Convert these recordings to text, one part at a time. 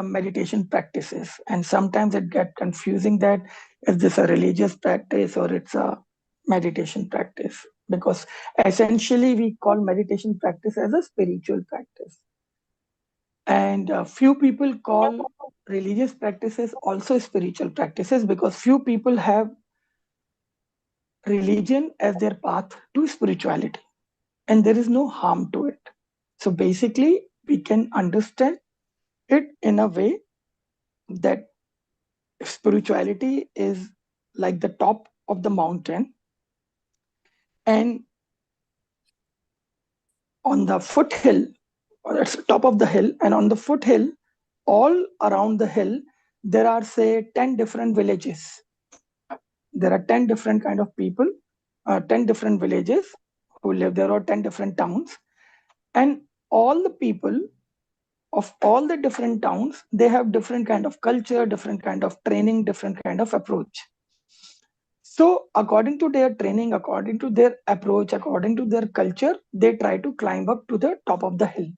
meditation practices, and sometimes it gets confusing that is this a religious practice or it's a meditation practice, because essentially we call meditation practice as a spiritual practice, and few people call religious practices also spiritual practices, because few people have religion as their path to spirituality, and there is no harm to it. So basically we can understand it in a way that spirituality is like the top of the mountain, and on the foothill, or that's the top of the hill, and on the foothill, all around the hill, there are say 10 different villages. There are 10 different kind of people, 10 different villages who live there, or 10 different towns, and all the people of all the different towns, they have different kind of culture, different kind of training, different kind of approach. So according to their training, according to their approach, according to their culture, they try to climb up to the top of the hill,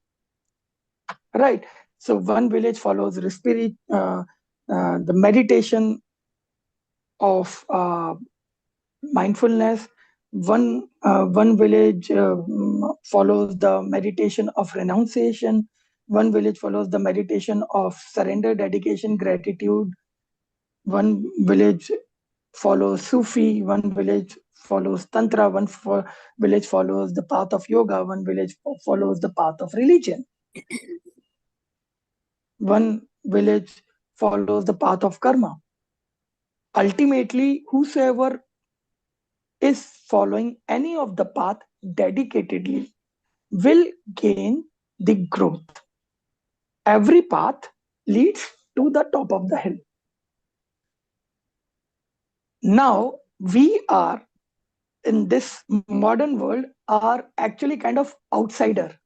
right? So one village follows the meditation of mindfulness. One village follows the meditation of renunciation. One village follows the meditation of surrender, dedication, gratitude. One village follows Sufi, one village follows Tantra, village follows the path of yoga, one village follows the path of religion, one village follows the path of karma. Ultimately, whosoever is following any of the path dedicatedly will gain the growth. Every path leads to the top of the hill. Now, we are in this modern world are actually kind of outsider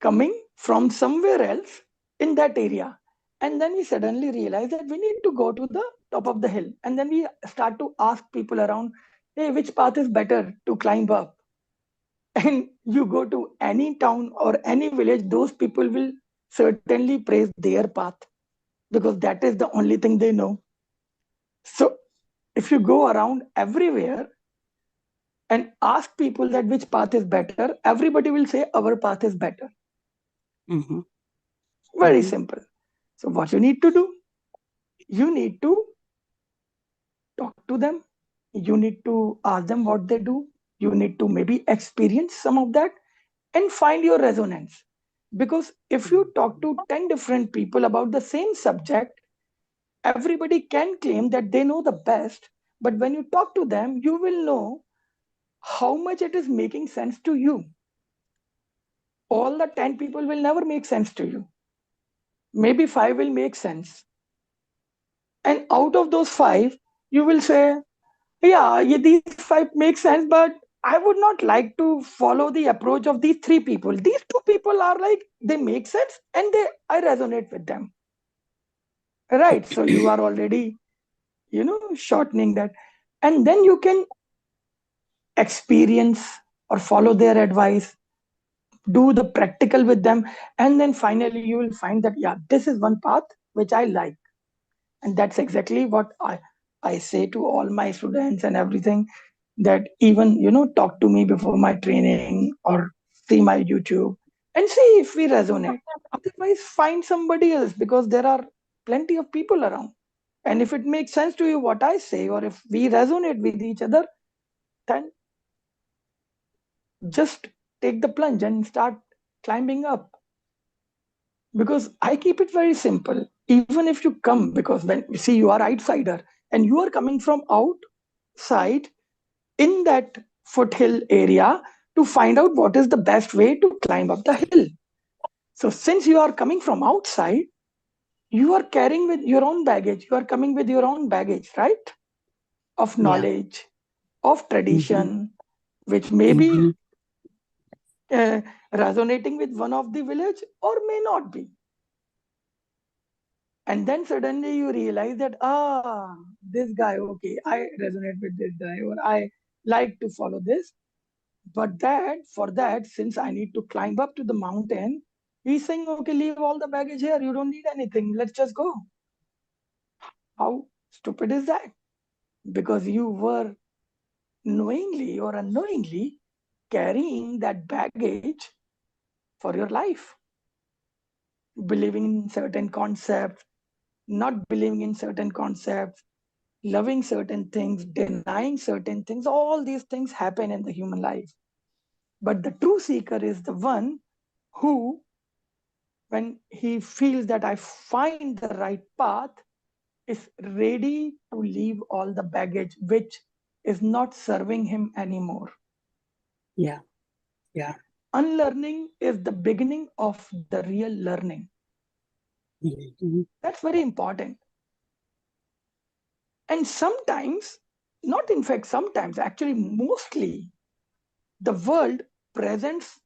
coming from somewhere else in that area, and then we suddenly realize that we need to go to the top of the hill, and then we start to ask people around, hey, which path is better to climb up? And you go to any town or any village, those people will certainly praise their path, because that is the only thing they know. So if you go around everywhere and ask people that which path is better, everybody will say our path is better. Mm-hmm. Very Mm-hmm. simple. So what you need to do, you need to talk to them, you need to ask them what they do, you need to maybe experience some of that and find your resonance. Because if you talk to 10 different people about the same subject, everybody can claim that they know the best, but when you talk to them, you will know how much it is making sense to you. All the 10 people will never make sense to you. Maybe 5 will make sense. And out of those 5, you will say, yeah, these 5 make sense, but I would not like to follow the approach of these 3 people. These 2 people are like, they make sense and I resonate with them. Right. So you are already, shortening that. And then you can experience or follow their advice, do the practical with them, and then finally you will find that, yeah, this is one path which I like. And that's exactly what I say to all my students and everything, that even talk to me before my training or see my YouTube and see if we resonate. Otherwise find somebody else, because there are plenty of people around. And if it makes sense to you what I say, or if we resonate with each other, then just take the plunge and start climbing up. Because I keep it very simple. Even if you come, because when you see, you are outsider and you are coming from outside in that foothill area to find out what is the best way to climb up the hill. So since you are coming from outside, you are carrying with your own baggage, you are coming with your own baggage, right? Of Yeah. knowledge, of Mm-hmm. tradition, which may Mm-hmm. be resonating with one of the village or may not be. And then suddenly you realize that, this guy, okay, I resonate with this guy, or I like to follow this. But that, for that, since I need to climb up to the mountain, He's saying, okay, leave all the baggage here. You don't need anything. Let's just go. How stupid is that? Because you were knowingly or unknowingly carrying that baggage for your life, believing in certain concepts, not believing in certain concepts, loving certain things, denying certain things. All these things happen in the human life. But the true seeker is the one who, when he feels that I find the right path, is ready to leave all the baggage which is not serving him anymore. Yeah. Yeah. Unlearning is the beginning of the real learning. Mm-hmm. That's very important. And sometimes, not in fact, sometimes, actually, mostly, the world presents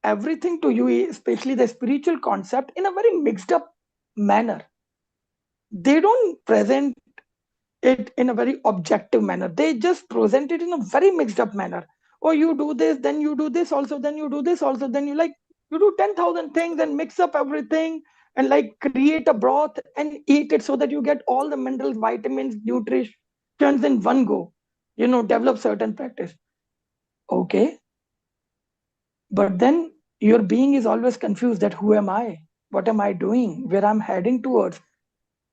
everything to you, especially the spiritual concept, in a very mixed up manner. They don't present it in a very objective manner. They just present it in a very mixed up manner. Oh, you do this, then you do this also, then you do this also, then you do 10,000 things and mix up everything and like create a broth and eat it so that you get all the minerals, vitamins, nutrition in one go. Develop certain practice. Okay. But then your being is always confused that who am I? What am I doing? Where I'm heading towards?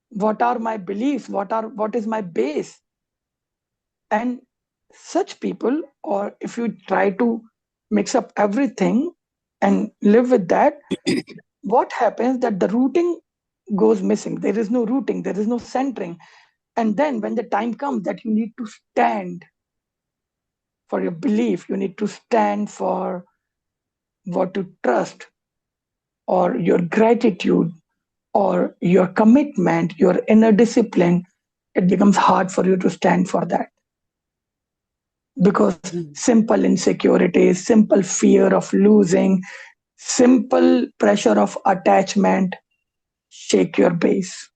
What are my beliefs? What is my base? And such people, or if you try to mix up everything and live with that, what happens that the rooting goes missing. There is no rooting, there is no centering. And then when the time comes that you need to stand for your belief, you need to stand for what you trust, or your gratitude, or your commitment, your inner discipline, it becomes hard for you to stand for that. Because simple insecurities, simple fear of losing, simple pressure of attachment shake your base.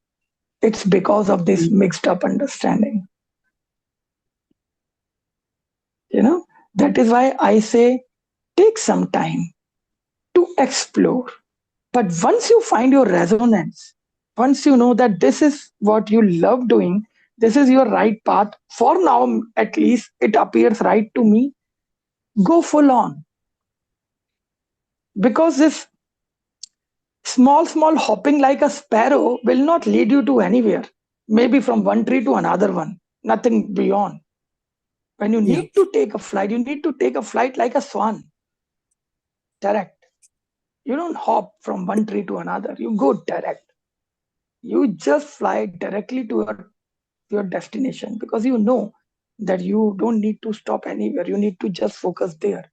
It's because of this mixed up understanding. You know, that is why I say take some time to explore. But once you find your resonance, once you know that this is what you love doing, this is your right path, for now at least it appears right to me, go full on. Because this small hopping like a sparrow will not lead you to anywhere. Maybe from one tree to another one, nothing beyond. When you Yeah. need to take a flight, you need to take a flight like a swan, direct. You don't hop from one tree to another, you go direct. You just fly directly to your destination, because you know that you don't need to stop anywhere. You need to just focus there.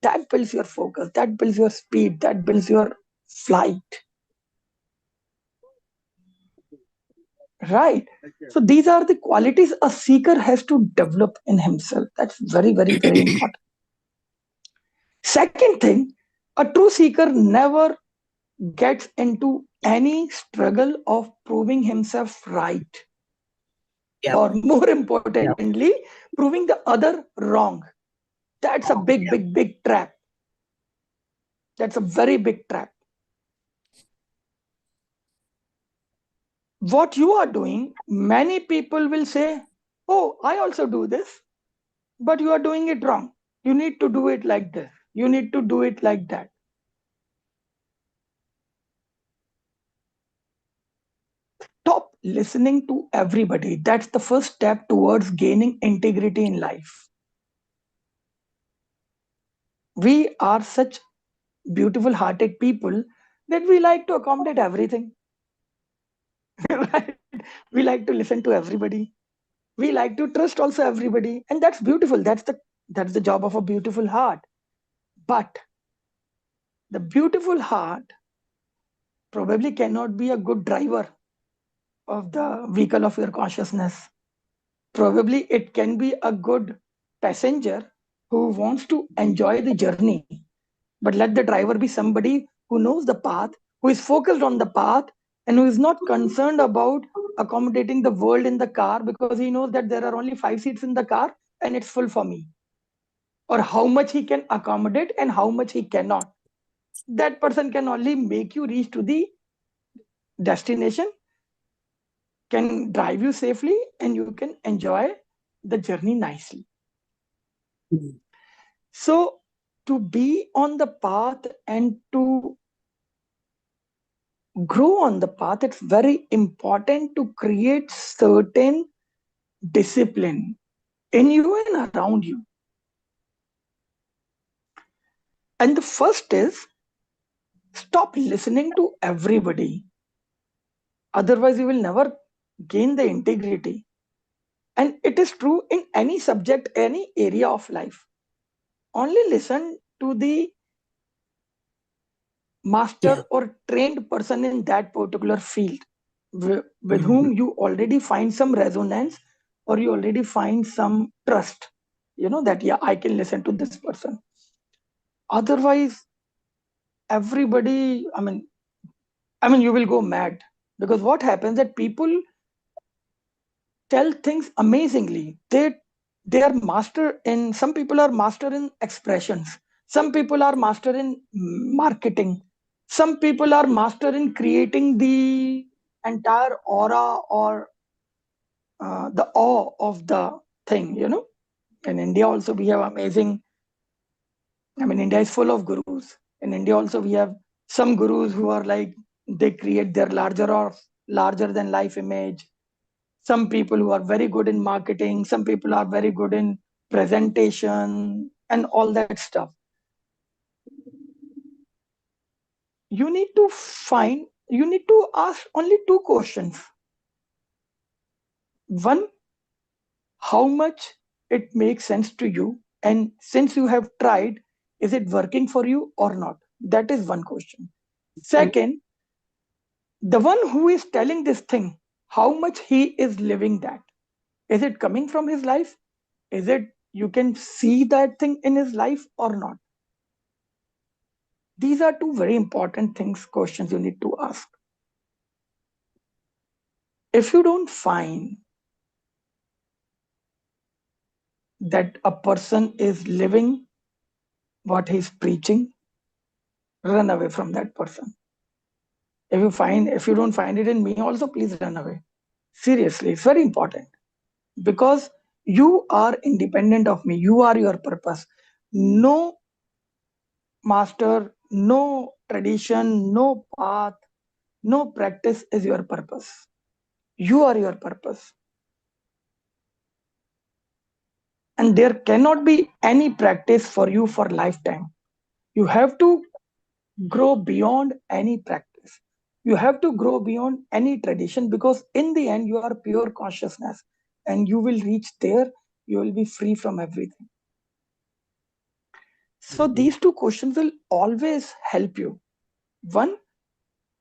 That builds your focus, that builds your speed, that builds your flight. Right. So these are the qualities a seeker has to develop in himself. That's very important. Second thing, a true seeker never gets into any struggle of proving himself right, Yeah. or more Yeah. importantly, proving the other wrong. That's a Yeah. big trap. That's a very big trap. What you are doing, many people will say, oh, I also do this, but you are doing it wrong. You need to do it like this. You need to do it like that. Stop listening to everybody. That's the first step towards gaining integrity in life. We are such beautiful hearted people that we like to accommodate everything. Right? We like to listen to everybody. We like to trust also everybody. And that's beautiful. That's the job of a beautiful heart. But the beautiful heart probably cannot be a good driver of the vehicle of your consciousness. Probably it can be a good passenger who wants to enjoy the journey. But let the driver be somebody who knows the path, who is focused on the path, and who is not concerned about accommodating the world in the car, because he knows that there are only 5 seats in the car and it's full for me. Or how much he can accommodate and how much he cannot. That person can only make you reach to the destination, can drive you safely, and you can enjoy the journey nicely. Mm. So, to be on the path and to grow on the path, it's very important to create certain discipline in you and around you. And the first is stop listening to everybody. Otherwise, you will never gain the integrity. And it is true in any subject, any area of life. Only listen to the Yeah. master or trained person in that particular field with Mhm. whom you already find some resonance or you already find some trust, that yeah, I can listen to this person. Otherwise, everybody, I mean you will go mad, because what happens that people tell things amazingly. They are master in, some people are master in expressions, some people are master in marketing, some people are master in creating the entire aura or the awe of the thing. In India also we have amazing, India is full of gurus. In India also we have some gurus who are like, they create their larger than life image. Some people who are very good in marketing, some people are very good in presentation and all that stuff. You need to ask only two questions. One, how much it makes sense to you, and since you have tried, is it working for you or not? That is one question. And Second, the one who is telling this thing, how much he is living that. Is it coming from his life? Is it, you can see that thing in his life or not? These are two very important things, questions you need to ask. If you don't find that a person is living what he's preaching, run away from that person. If you don't find it in me also, please run away. Seriously, it's very important, because you are independent of me. You are your purpose. No master, no tradition, no path, no practice is your purpose. You are your purpose. And there cannot be any practice for you for lifetime. You have to grow beyond any practice. You have to grow beyond any tradition, because in the end you are pure consciousness, and you will reach there. You will be free from everything. So Mhm. these two questions will always help you. One,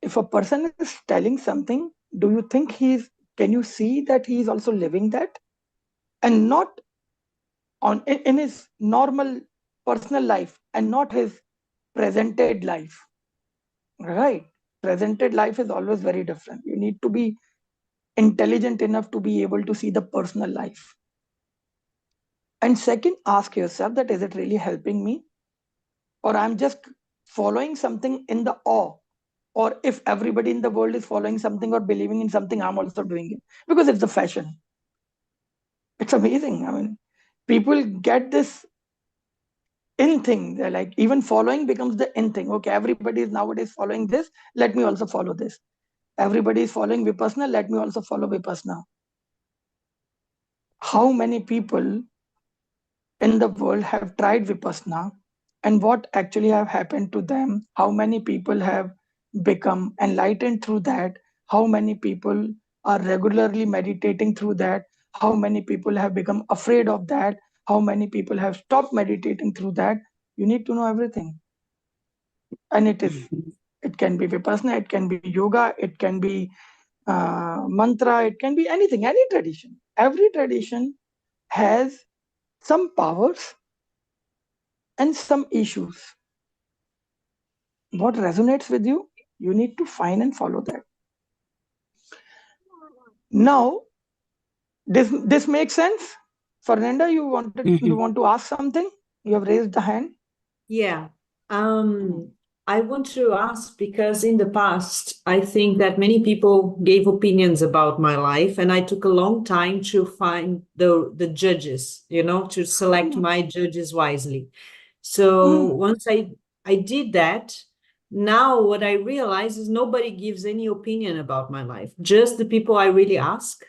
if a person is telling something, do you think can you see that he is also living that, and not in his normal personal life, and not his presented life, right? Presented life is always very different. You need to be intelligent enough to be able to see the personal life. And second, ask yourself that, is it really helping me, or I'm just following something in the awe, or if everybody in the world is following something or believing in something, I'm also doing it because it's the fashion. It's amazing. People get this in thing. They're like, even following becomes the in thing. Okay, everybody is nowadays following this, let me also follow this. Everybody is following Vipassana, let me also follow Vipassana. How many people in the world have tried Vipassana, and what actually have happened to them? How many people have become enlightened through that? How many people are regularly meditating through that? How many people have become afraid of that? How many people have stopped meditating through that? You need to know everything. And Mhm. it can be Vipassana, it can be yoga, it can be mantra, it can be anything, any tradition. Every tradition has some powers and some issues. What resonates with you, you need to find and follow that. Now, this makes sense. Fernanda, you Mhm. want to ask something? You have raised the hand. Yeah. Mm. I want to ask because in the past, I think that many people gave opinions about my life, and I took a long time to find the judges, to select Mm, my judges wisely. So mm, once I did that, now what I realize is nobody gives any opinion about my life, just the people I really ask.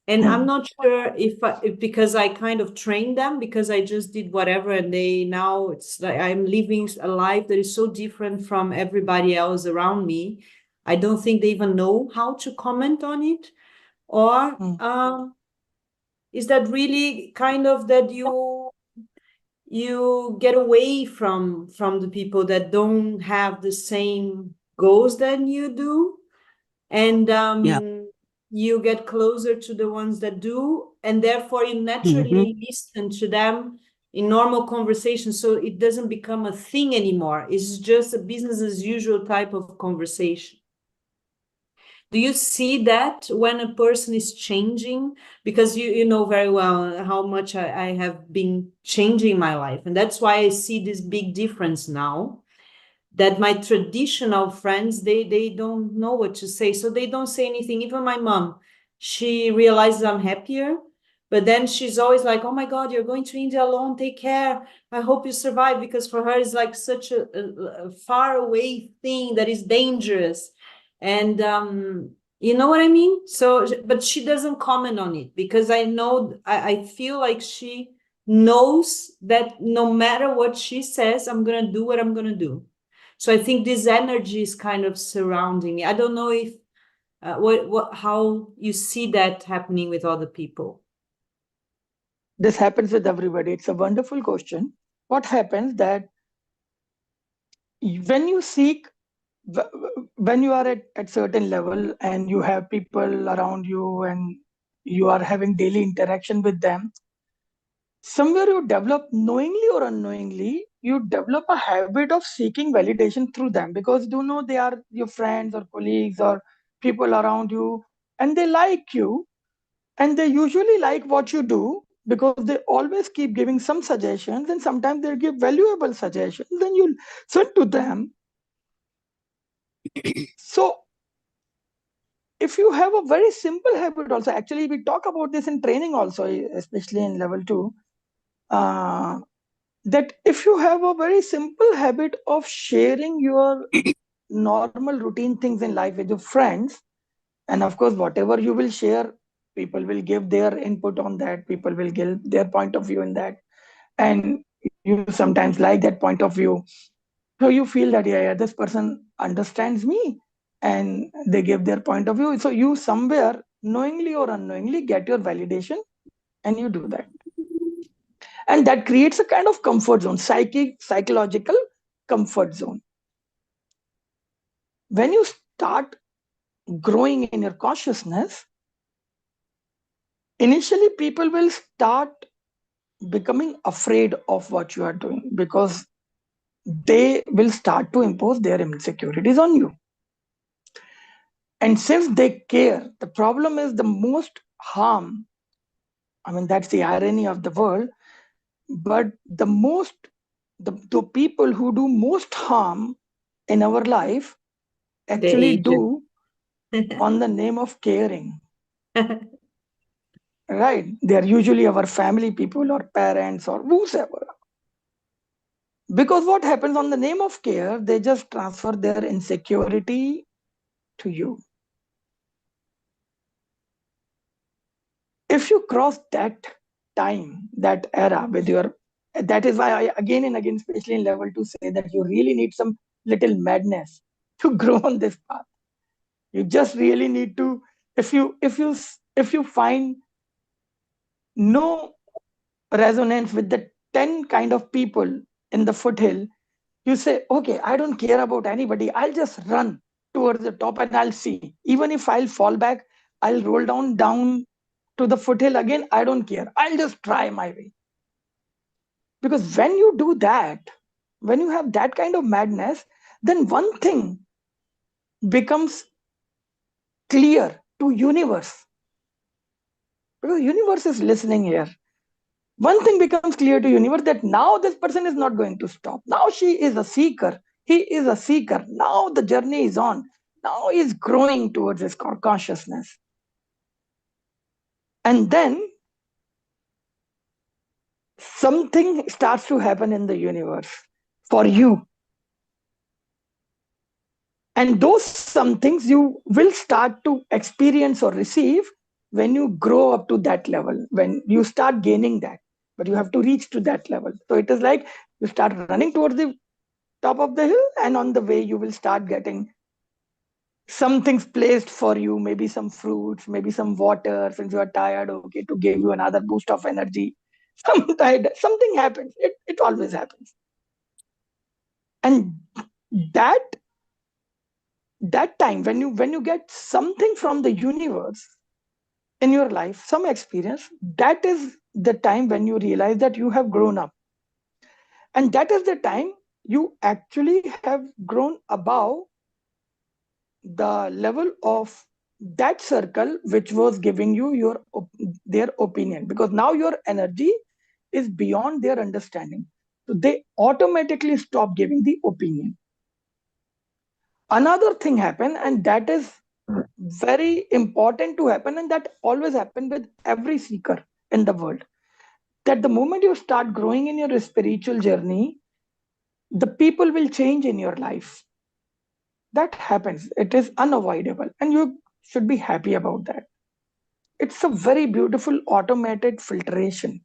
And I'm mm, not sure if because I kind of trained them because I just did whatever and they now it's like I'm living a life that is so different from everybody else around me. I don't think they even know how to comment on it. Or mm. is that really kind of that you get away from the people that don't have the same goals than you do? And Yeah. you get closer to the ones that do, and therefore you Hmm. naturally listen to them in normal conversation, so it doesn't become a thing anymore. It's just a business as usual type of conversation. Do you see that when a person is changing? Because you know very well how much I have been changing my life, and that's why I see this big difference now, that my traditional friends they don't know what to say, so they don't say anything. Even my mom, she realizes I'm happier, but then she's always like, oh my god, you're going to India alone, take care, I hope you survive, because for her it's like such a far away thing that is dangerous. And you know what I mean? So but she doesn't comment on it because I know I feel like she knows that no matter what she says, I'm gonna do what I'm gonna do. So I think this energy is kind of surrounding me. I don't know if how you see that happening with other people. This happens with everybody. It's a wonderful question. What happens that when you seek, when you are at certain level and you have people around you and you are having daily interaction with them, somewhere you develop, knowingly or unknowingly, you develop a habit of seeking validation through them, because you know they are your friends or colleagues or people around you, and they like you, and they usually like what you do because they always keep giving some suggestions, and sometimes they give valuable suggestions, then you listen to them. So if you have a very simple habit also, actually we talk about this in training also, especially in level 2, uh, that if you have a very simple habit of sharing your normal routine things in life with your friends, and of course whatever you will share, people will give their input on that, people will give their point of view in that, and you sometimes like that point of view, so you feel that yeah, this person understands me, and they give their point of view, so you somewhere knowingly or unknowingly get your validation, and you do that, and that creates a kind of comfort zone, psychological comfort zone. When you start growing in your consciousness, initially people will start becoming afraid of what you are doing, because they will start to impose their insecurities on you. And since they care, the problem is the most harm. I mean, that's the irony of the world. But the people who do most harm in our life The actually agent. do on the name of caring, right? They are usually our family people or parents or whoever. Because what happens on the name of care, they just transfer their insecurity to you. If you cross that time, that era with your, that is why I again and again, especially in level 2, say that you really need some little madness to grow on this path. You just really need to, if you find no resonance with the 10 kind of people in the foothill, you say, okay, I don't care about anybody, I'll just run towards the top and I'll see, even if I'll fall back, I'll roll down to the foothill again, I don't care, I'll just try my way. Because when you do that, when you have that kind of madness, then one thing becomes clear to universe, because universe is listening here. One thing becomes clear to universe, that now this person is not going to stop, now she is a seeker, He is a seeker. Now the journey is on. Now he is growing towards his consciousness. And then something starts to happen in the universe for you. And those some things you will start to experience or receive when you grow up to that level, when you start gaining that. But you have to reach to that level. So it is like you start running towards the top of the hill, and on the way, you will start getting some things placed for you, maybe some fruits, maybe some water, since you are tired, okay, to give you another boost of energy. Something happens. It always happens. And that that time when you get something from the universe in your life, some experience, that is the time when you realize that you have grown up. And that is the time you actually have grown above the level of that circle which was giving you their opinion, because now your energy is beyond their understanding, so they automatically stop giving the opinion. Another thing happened, and that is very important to happen, and that always happen with every seeker in the world, that the moment you start growing in your spiritual journey, the people will change in your life. That happens. It is unavoidable, and you should be happy about that. It's a very beautiful automated filtration,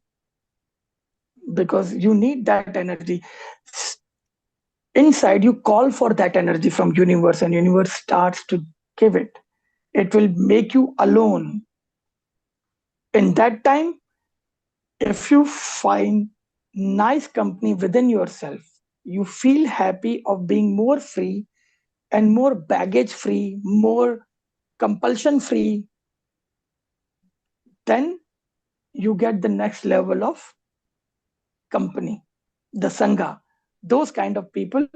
because you need that energy inside. You call for that energy from universe, and universe starts to give it. It will make you alone. In that time, if you find nice company within yourself, you feel happy of being more free and more baggage free, more compulsion free, then you get the next level of company, the Sangha, those kind of people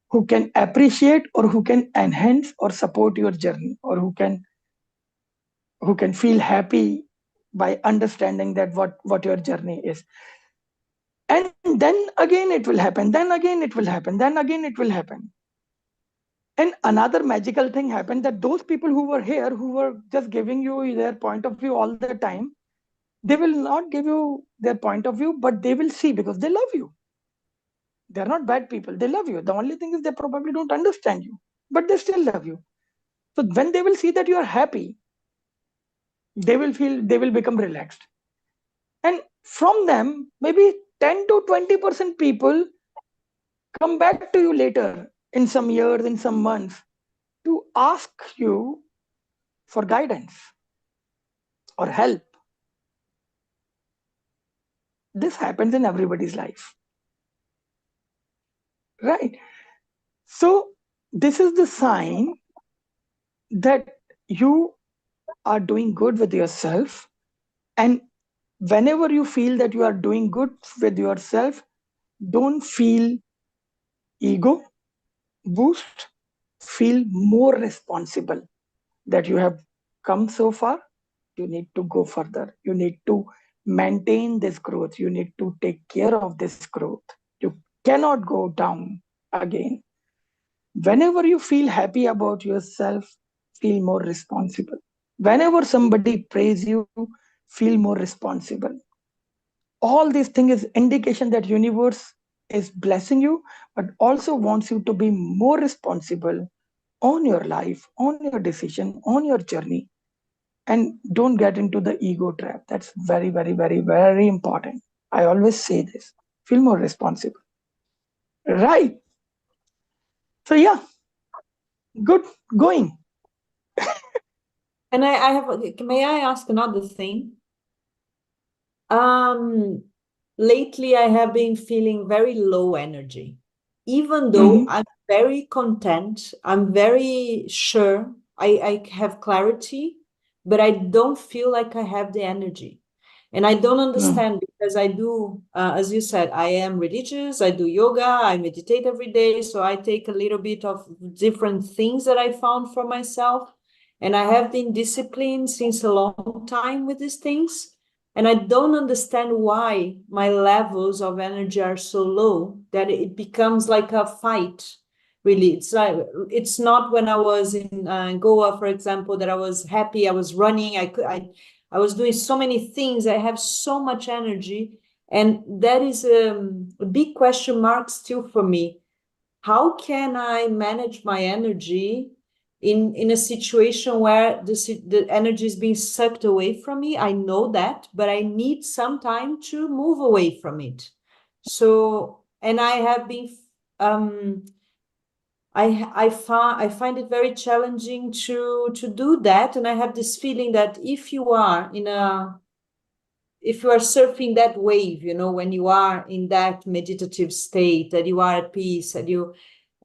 who can appreciate or who can enhance or support your journey, or who can feel happy by understanding that what your journey is. And then again it will happen, then again it will happen, then again it will happen. And another magical thing happened, that those people who were here, who were just giving you their point of view all the time, they will not give you their point of view, but they will see, because they love you. They're not bad people. They love you. The only thing is they probably don't understand you, but they still love you. So when they will see that you are happy, they will become relaxed. And from them, maybe 10 to 20% people come back to you later in some years, in some months, to ask you for guidance or help. This happens in everybody's life. Right. So this is the sign that you are doing good with yourself. And whenever you feel that you are doing good with yourself, don't feel ego boost, feel more responsible, that you have come so far, you need to go further, you need to maintain this growth, you need to take care of this growth, you cannot go down again. Whenever you feel happy about yourself, feel more responsible. Whenever somebody praise you, feel more responsible. All these things is indication that universe is blessing you, but also wants you to be more responsible on your life, on your decision, on your journey. And don't get into the ego trap. That's very, very, very, very important. I always say this. Feel more responsible. Right. So yeah, good going. And I have, may I ask another thing? Lately I have been feeling very low energy, even though I'm very content, I'm very sure, I have clarity, but I don't feel like I have the energy. And I don't understand, because I do, as you said, I am religious, I do yoga, I meditate every day. So I take a little bit of different things that I found for myself. And I have been disciplined since a long time with these things. And I don't understand why my levels of energy are so low that it becomes like a fight. Really, it's not when I was in Goa, for example, that I was happy. I was running. I was doing so many things. I have so much energy, and that is a big question mark still for me. How can I manage my energy in a situation where the energy is being sucked away from me? I know that, but I need some time to move away from it. So, and I have been um I find it very challenging to do that, and I have this feeling that if you are surfing that wave, when you are in that meditative state, that you are at peace, that you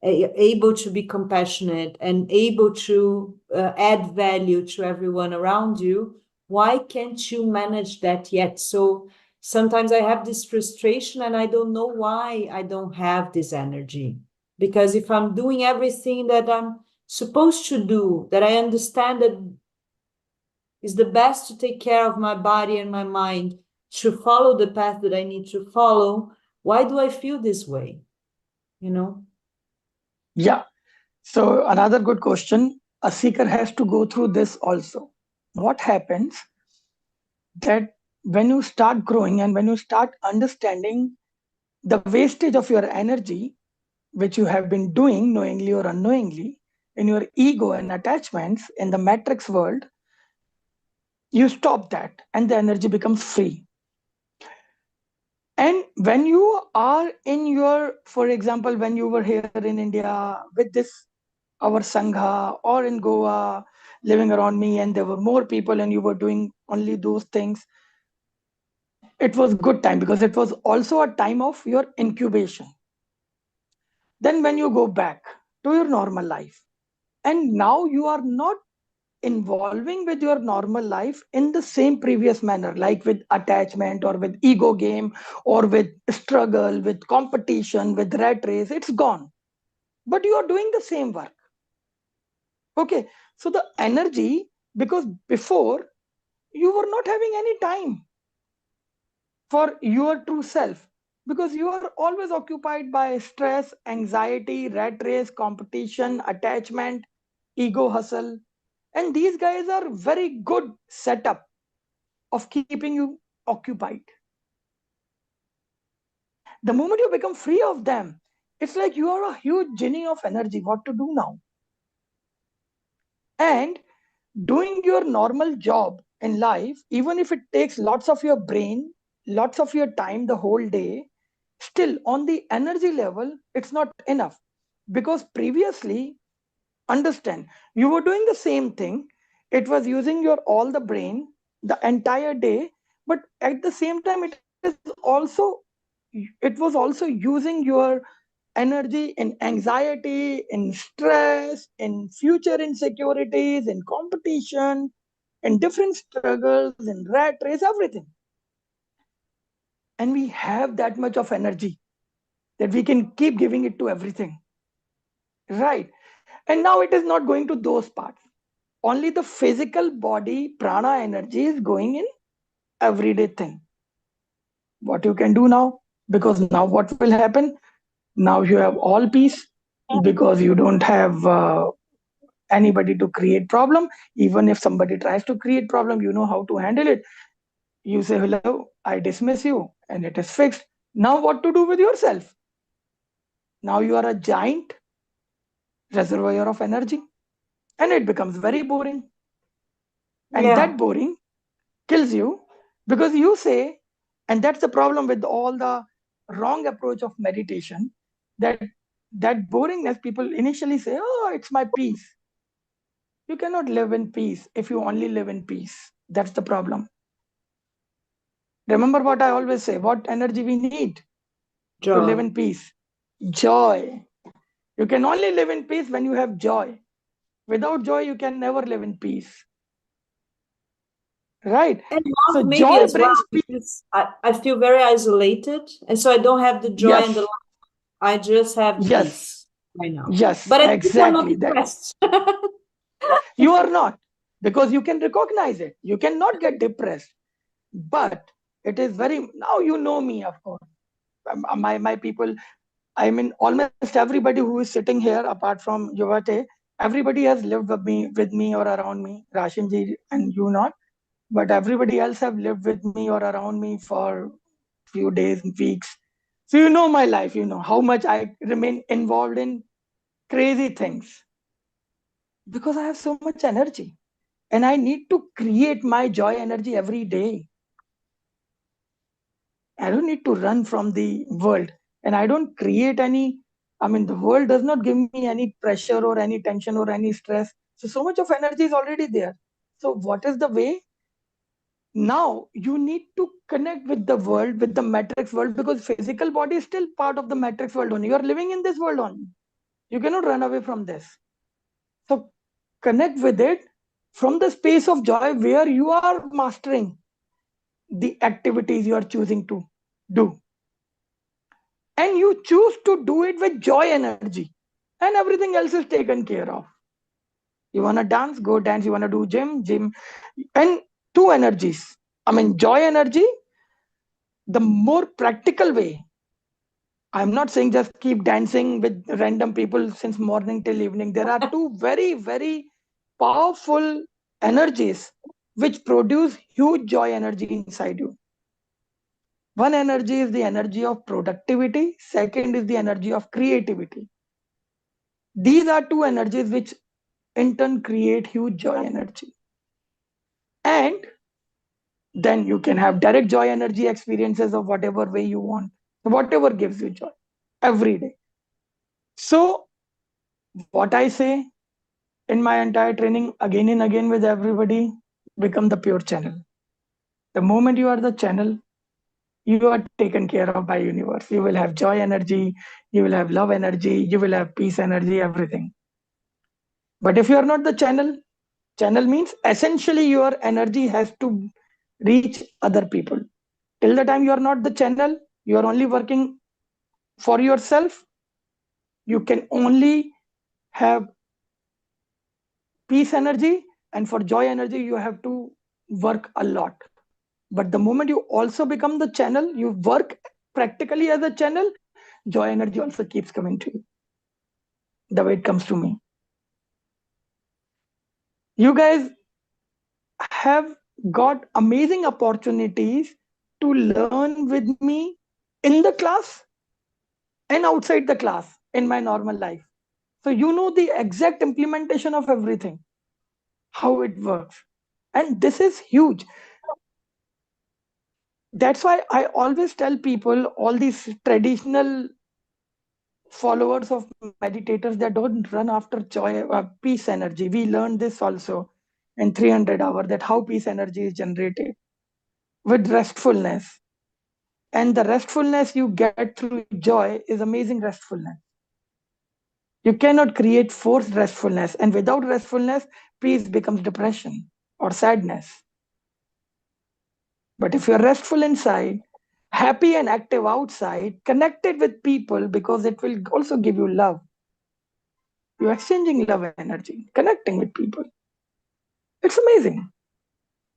are able to be compassionate and able to add value to everyone around you, why can't you manage that yet? So sometimes I have this frustration, and I don't know why I don't have this energy. Because if I'm doing everything that I'm supposed to do, that I understand that is the best to take care of my body and my mind, to follow the path that I need to follow, why do I feel this way? You know? Yeah. So another good question. A seeker has to go through this also. What happens that when you start growing and when you start understanding the wastage of your energy, which you have been doing knowingly or unknowingly, in your ego and attachments in the matrix world, you stop that and the energy becomes free. And when you are in your, for example, when you were here in India with this, our Sangha, or in Goa, living around me, and there were more people and you were doing only those things, it was good time because it was also a time of your incubation. Then when you go back to your normal life, and now you are not involving with your normal life in the same previous manner, like with attachment or with ego game or with struggle, with competition, with rat race, it's gone. But you are doing the same work. Okay. So the energy, because before you were not having any time for your true self, because you are always occupied by stress, anxiety, rat race, competition, attachment, ego hustle. And these guys are very good setup of keeping you occupied. The moment you become free of them, it's like you are a huge genie of energy. What to do now? And doing your normal job in life, even if it takes lots of your brain, lots of your time the whole day, still on the energy level, it's not enough. Because previously, understand, you were doing the same thing. It was using your all the brain the entire day, but at the same time, it was also using your energy in anxiety, in stress, in future insecurities, in competition, in different struggles, in rat race, everything. And we have that much of energy that we can keep giving it to everything. Right. And now it is not going to those parts. Only the physical body, prana energy is going in everyday thing. What you can do now? Because now what will happen? Now you have all peace because you don't have anybody to create problem. Even if somebody tries to create problem, you know how to handle it. You say hello, I dismiss you, and it is fixed. Now what to do with yourself? Now you are a giant reservoir of energy, and it becomes very boring. And Yeah. that boring kills you because you say, and that's the problem with all the wrong approach of meditation, that that boringness, people initially say, oh, it's my peace. You cannot live in peace if you only live in peace. That's the problem. Remember what I always say, what energy we need to live in Joy. peace? Joy. You can only live in peace when you have joy. Without joy, you can never live in peace. Right? And So love maybe joy as well, brings peace. because I feel very isolated, and so I don't have the joy and the Yes, love. I just have yes, peace right now. yes, But at least I'm not exactly that. depressed. You are not, because you can recognize it. You cannot get depressed. But it is very, now you know me, of course. My people, I mean, almost everybody who is sitting here, apart from Yuvate, everybody has lived with me or around me, Rashimji and you not, but everybody else have lived with me or around me for few days, weeks. So you know my life, you know how much I remain involved in crazy things because I have so much energy and I need to create my joy energy every day. I don't need to run from the world and I don't create any. I mean, the world does not give me any pressure or any tension or any stress. So much of energy is already there. So, what is the way? Now, you need to connect with the world, with the matrix world, because physical body is still part of the matrix world only. You are living in this world only. You cannot run away from this. So, connect with it from the space of joy where you are mastering the activities you are choosing to do, and you choose to do it with joy energy, and everything else is taken care of. You want to dance, go dance. You want to do gym. And two energies, I mean, joy energy, the more practical way. I'm not saying just keep dancing with random people since morning till evening. There are two very, very powerful energies which produce huge joy energy inside you. One energy is the energy of productivity, second is the energy of creativity. These are two energies which in turn create huge joy energy. And then you can have direct joy energy experiences of whatever way you want, whatever gives you joy every day. So, what I say in my entire training again and again with everybody, become the pure channel. The moment you are the channel, you are taken care of by universe. You will have joy energy, you will have love energy, you will have peace energy, everything. But if you are not the channel means essentially your energy has to reach other people. Till the time you are not the channel, you are only working for yourself. You can only have peace energy, and for joy energy, you have to work a lot. But the moment you also become the channel, you work practically as a channel, joy energy also keeps coming to you the way it comes to me. You guys have got amazing opportunities to learn with me in the class and outside the class in my normal life. So you know the exact implementation of everything, how it works. And this is huge. That's why I always tell people, all these traditional followers of meditators, that don't run after joy, peace energy. We learned this also in 300 hour, that how peace energy is generated with restfulness. And the restfulness you get through joy is amazing restfulness. You cannot create forced restfulness, and without restfulness, peace becomes depression or sadness. But if you're restful inside, happy and active outside, connected with people, because it will also give you love. You're exchanging love energy, connecting with people. It's amazing.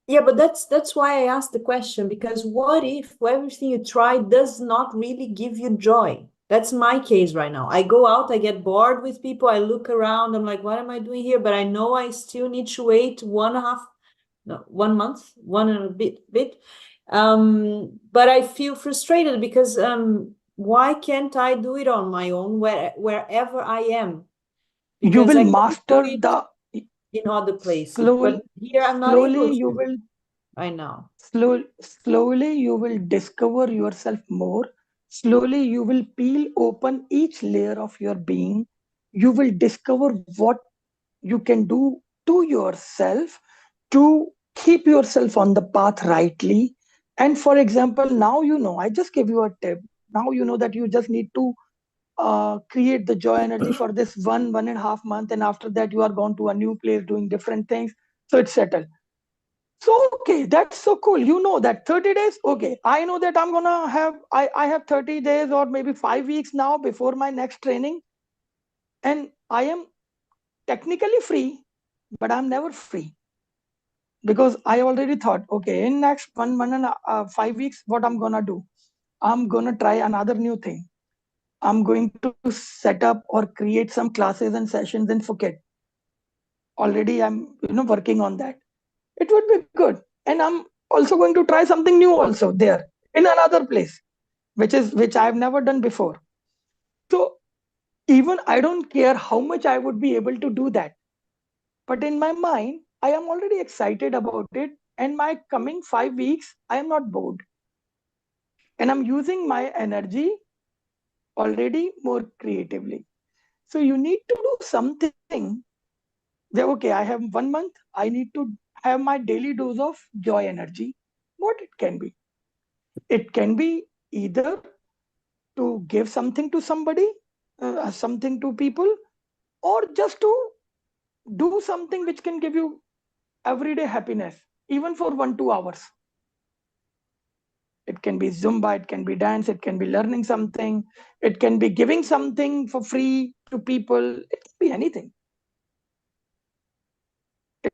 Yeah, but that's why I asked the question, because what if everything you try does not really give you joy? That's my case right now. I go out, I get bored with people, I look around, I'm like, what am I doing here? But I know I still need to wait 1.5, no, 1 month, one and a bit. But I feel frustrated because why can't I do it on my own wherever I am? You Because will I can do master it the in other places, but slowly, here I'm not able slowly you to will right now. slowly you will discover yourself more. Slowly you will peel open each layer of your being. You will discover what you can do to yourself to keep yourself on the path rightly. And for example, now you know, I just give you a tip. Now you know that you just need to create the joy energy for this 1.5 month, and after that you are gone to a new place doing different things, so it's settled. So okay, that's so cool. You know that 30 days, okay, I know that I'm gonna have, I have 30 days or maybe 5 weeks now before my next training, and I am technically free, but I'm never free, because I already thought, okay, in next 5 weeks, what I'm gonna do, I'm gonna try another new thing. I'm going to set up or create some classes and sessions in Phuket. Already I'm, working on that. It would be good. And I'm also going to try something new also there in another place, which I've never done before. So even I don't care how much I would be able to do that. But in my mind, I am already excited about it. And my coming 5 weeks, I am not bored. And I'm using my energy already more creatively. So you need to do something that, okay, I have 1 month, I need to have my daily dose of joy energy. What it can be? It can be either to give something to somebody, something to people, or just to do something which can give you everyday happiness, even for 1 2 hours. It can be Zumba, it can be dance, it can be learning something, it can be giving something for free to people, it can be anything.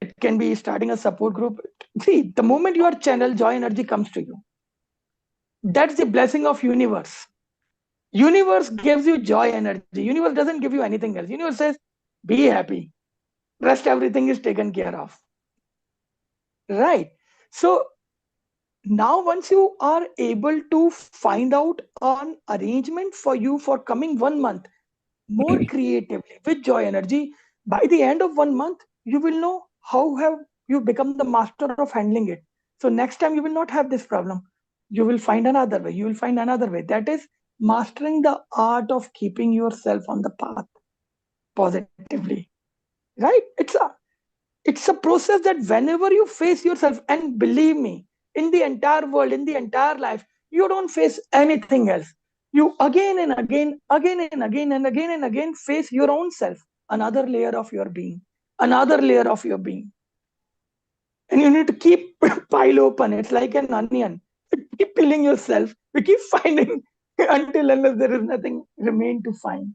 It can be starting a support group. See, the moment your channel joy energy comes to you, that's the blessing of universe. Universe gives you joy energy. Universe doesn't give you anything else. Universe says, be happy. Rest everything is taken care of. Right. So now once you are able to find out an arrangement for you for coming 1 month more creatively with joy energy, by the end of 1 month, you will know how have you become the master of handling it. So next time you will not have this problem. You will find another way. You will find another way. That is mastering the art of keeping yourself on the path positively. Right? It's a process that whenever you face yourself, and believe me, in the entire world, in the entire life, you don't face anything else. You again and again, again and again, and again and again face your own self, another layer of your being, another layer of your being. And you need to keep pile open. It's like an onion. Keep peeling yourself. You keep finding until unless there is nothing remain to find.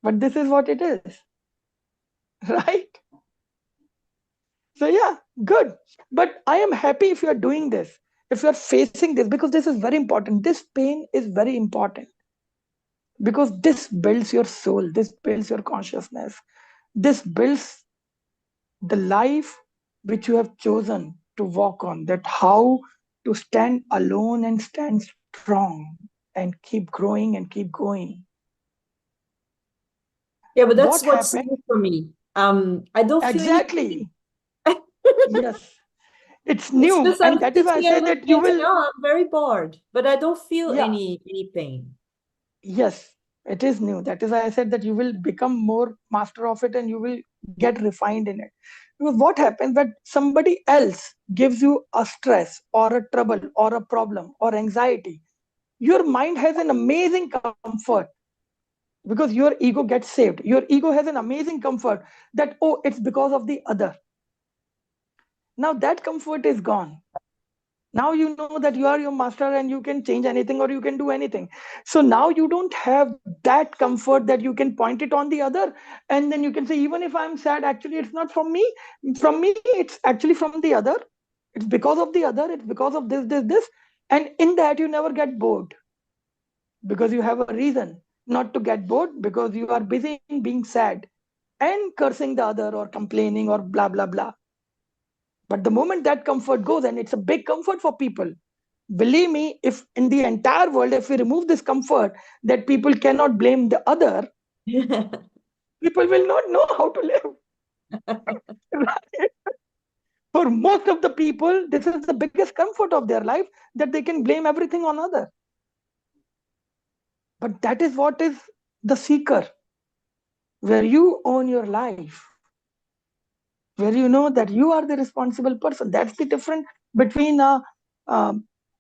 But this is what it is. Right? So yeah, good. But I am happy if you are doing this, if you are facing this, because this is very important. This pain is very important because this builds your soul, this builds your consciousness, this builds the life which you have chosen to walk on. That how to stand alone and stand strong and keep growing and keep going. Yeah, but that's What what's happened? new for me. I don't feel any Exactly. pain. Yes. It's It's new. just I'm And that is why I sitting say and that looking you and saying, will, "Oh, I'm very bored," but I don't feel yeah. any pain. Yes, it is new. That is why I said that you will become more master of it and you will get refined in it. Because what happens when somebody else gives you a stress or a trouble or a problem or anxiety, your mind has an amazing comfort because your ego gets saved. Your ego has an amazing comfort that, oh, it's because of the other. Now that comfort is gone. Now you know that you are your master and you can change anything or you can do anything. So now you don't have that comfort that you can point it on the other, and then you can say, even if I'm sad, actually it's not from me, it's actually from the other. It's because of the other, it's because of this. And in that you never get bored because you have a reason not to get bored, because you are busy in being sad and cursing the other or complaining or blah blah blah. But the moment that comfort goes, and it's a big comfort for people, believe me, if in the entire world, if we remove this comfort that people cannot blame the other, people will not know how to live. Right? For most of the people, this is the biggest comfort of their life, that they can blame everything on other. But that is what is the seeker, where you own your life, where you know that you are the responsible person. That's the difference between a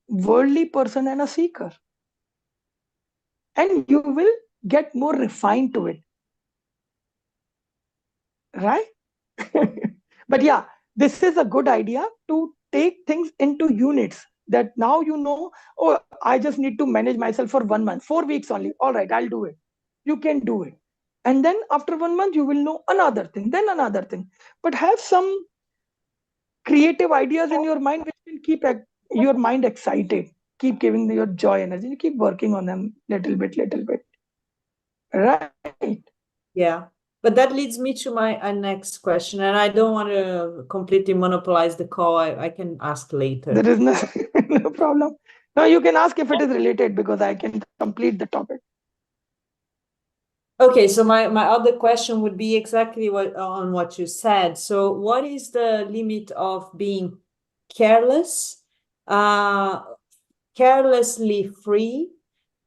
worldly person and a seeker. And you will get more refined to it, right? But yeah, this is a good idea to take things into units, that now you know, oh, I just need to manage myself for 1 month, 4 weeks only. All right, I'll do it. You can do it. And then after 1 month, you will know another thing, then another thing. But have some creative ideas in your mind which can keep your mind excited, keep giving your joy energy. You keep working on them little bit, little bit. Right. Yeah. But that leads me to my next question, and I don't want to completely monopolize the call. I can ask later. There is no, no problem. No, you can ask if it is related because I can complete the topic. Okay, so my other question would be exactly what on what you said. So what is the limit of being careless, uh, carelessly free,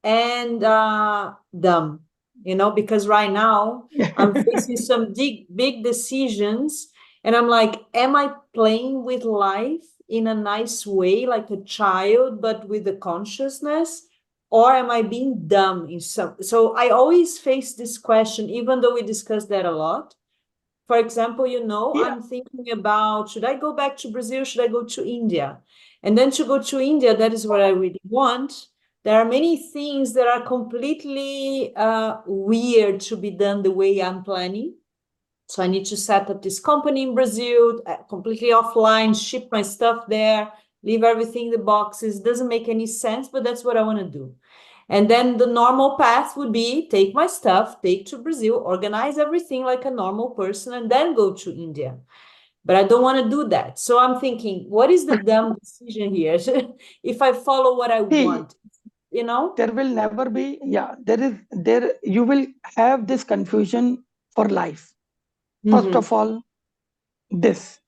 and dumb? You know, because right now I'm facing some big decisions, and I'm like, am I playing with life in a nice way, like a child, but with the consciousness? Or am I being dumb in some? So I always face this question, even though we discuss that a lot. For example, you know, Yeah. I'm thinking about, should I go back to Brazil? Should I go to India? And then to go to India, that is what I really want. There are many things that are completely weird to be done the way I'm planning. So I need to set up this company in Brazil, completely offline, ship my stuff there, leave everything in the boxes. Doesn't make any sense, but that's what I want to do. And then the normal path would be take my stuff, take to Brazil, organize everything like a normal person, and then go to India. But I don't want to do that. So I'm thinking, what is the dumb decision here? If I follow what I See, want, you know? there will never be, yeah, you will have this confusion for life. First Mm-hmm. of all, this.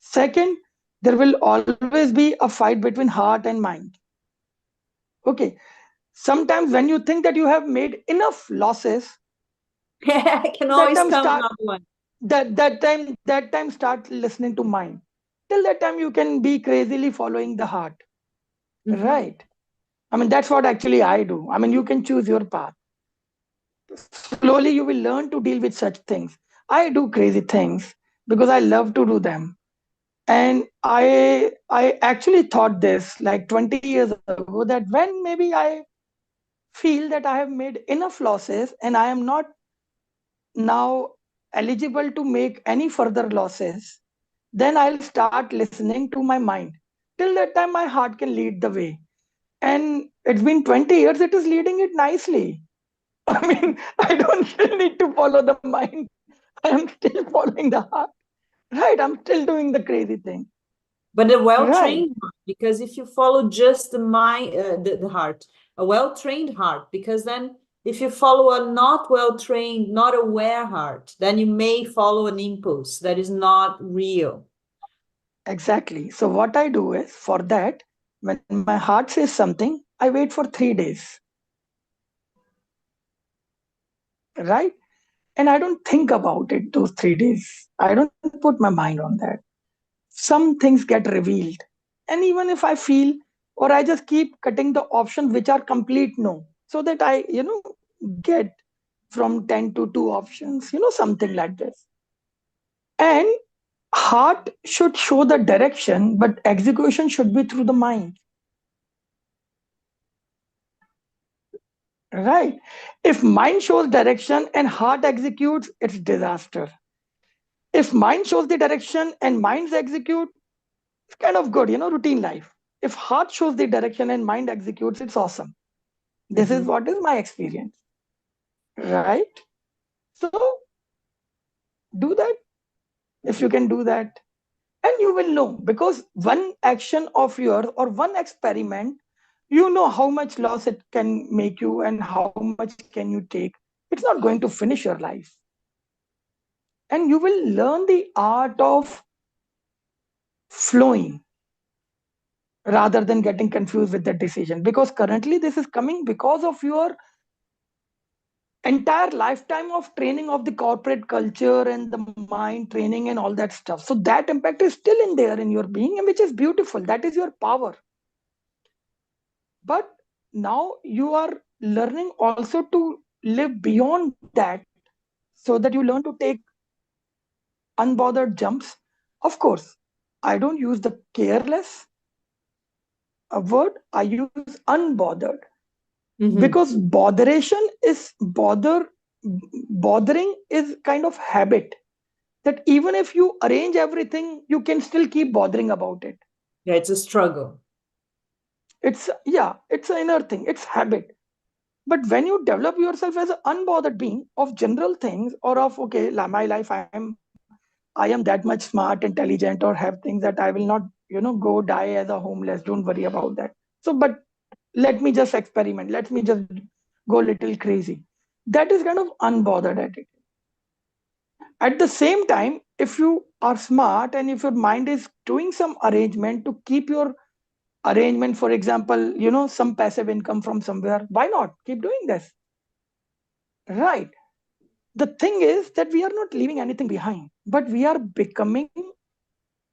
Second, there will always be a fight between heart and mind. Okay. Sometimes when you think that you have made enough losses, I can that always time come start another one. that time start listening to mind. Till that time you can be crazily following the heart. Mm-hmm. Right. I mean, that's what actually I do. I mean, you can choose your path. Slowly you will learn to deal with such things. I do crazy things because I love to do them. And I actually thought this like 20 years ago, that when maybe I feel that I have made enough losses and I am not now eligible to make any further losses, then I'll start listening to my mind. Till that time, my heart can lead the way. And it's been 20 years, it is leading it nicely. I mean, I don't still need to follow the mind. I'm still following the heart. Right. I'm still doing the crazy thing. But a Right. well-trained heart, because if you follow just the mind, the heart, a well-trained heart, because then if you follow a not well-trained, not aware heart, then you may follow an impulse that is not real. Exactly. So, what I do is for that, when my heart says something, I wait for 3 days. Right. And I don't think about it those 3 days. I don't put my mind on that. Some things get revealed. And even if I feel, or I just keep cutting the options which are complete no, so that I, get from 10 to 2 options, something like this. And heart should show the direction, but execution should be through the mind. Right. If mind shows direction and heart executes, it's disaster. If mind shows the direction and minds execute, it's kind of good, routine life. If heart shows the direction and mind executes, it's awesome. This is Mhm. what is my experience. Right. So do that if you can do that. And you will know because one action of yours or one experiment, you know how much loss it can make you and how much can you take. It's not going to finish your life. And you will learn the art of flowing rather than getting confused with the decision, because currently this is coming because of your entire lifetime of training of the corporate culture and the mind training and all that stuff. So that impact is still in there in your being, and which is beautiful. That is your power. But now you are learning also to live beyond that, so that you learn to take unbothered jumps. Of course, I don't use the careless word, I use unbothered. Because Mhm. bothering is kind of habit, that even if you arrange everything, you can still keep bothering about it. Yeah, it's a struggle. It's, yeah, it's an inner thing, it's habit. But when you develop yourself as an unbothered being of general things, or of okay, my life, I am that much smart, intelligent, or have things that I will not, go die as a homeless. Don't worry about that. So, but let me just experiment. Let me just go a little crazy. That is kind of unbothered attitude. At the same time, if you are smart and if your mind is doing some arrangement to keep your arrangement, for example, some passive income from somewhere, why not keep doing this? Right. The thing is that we are not leaving anything behind, but we are becoming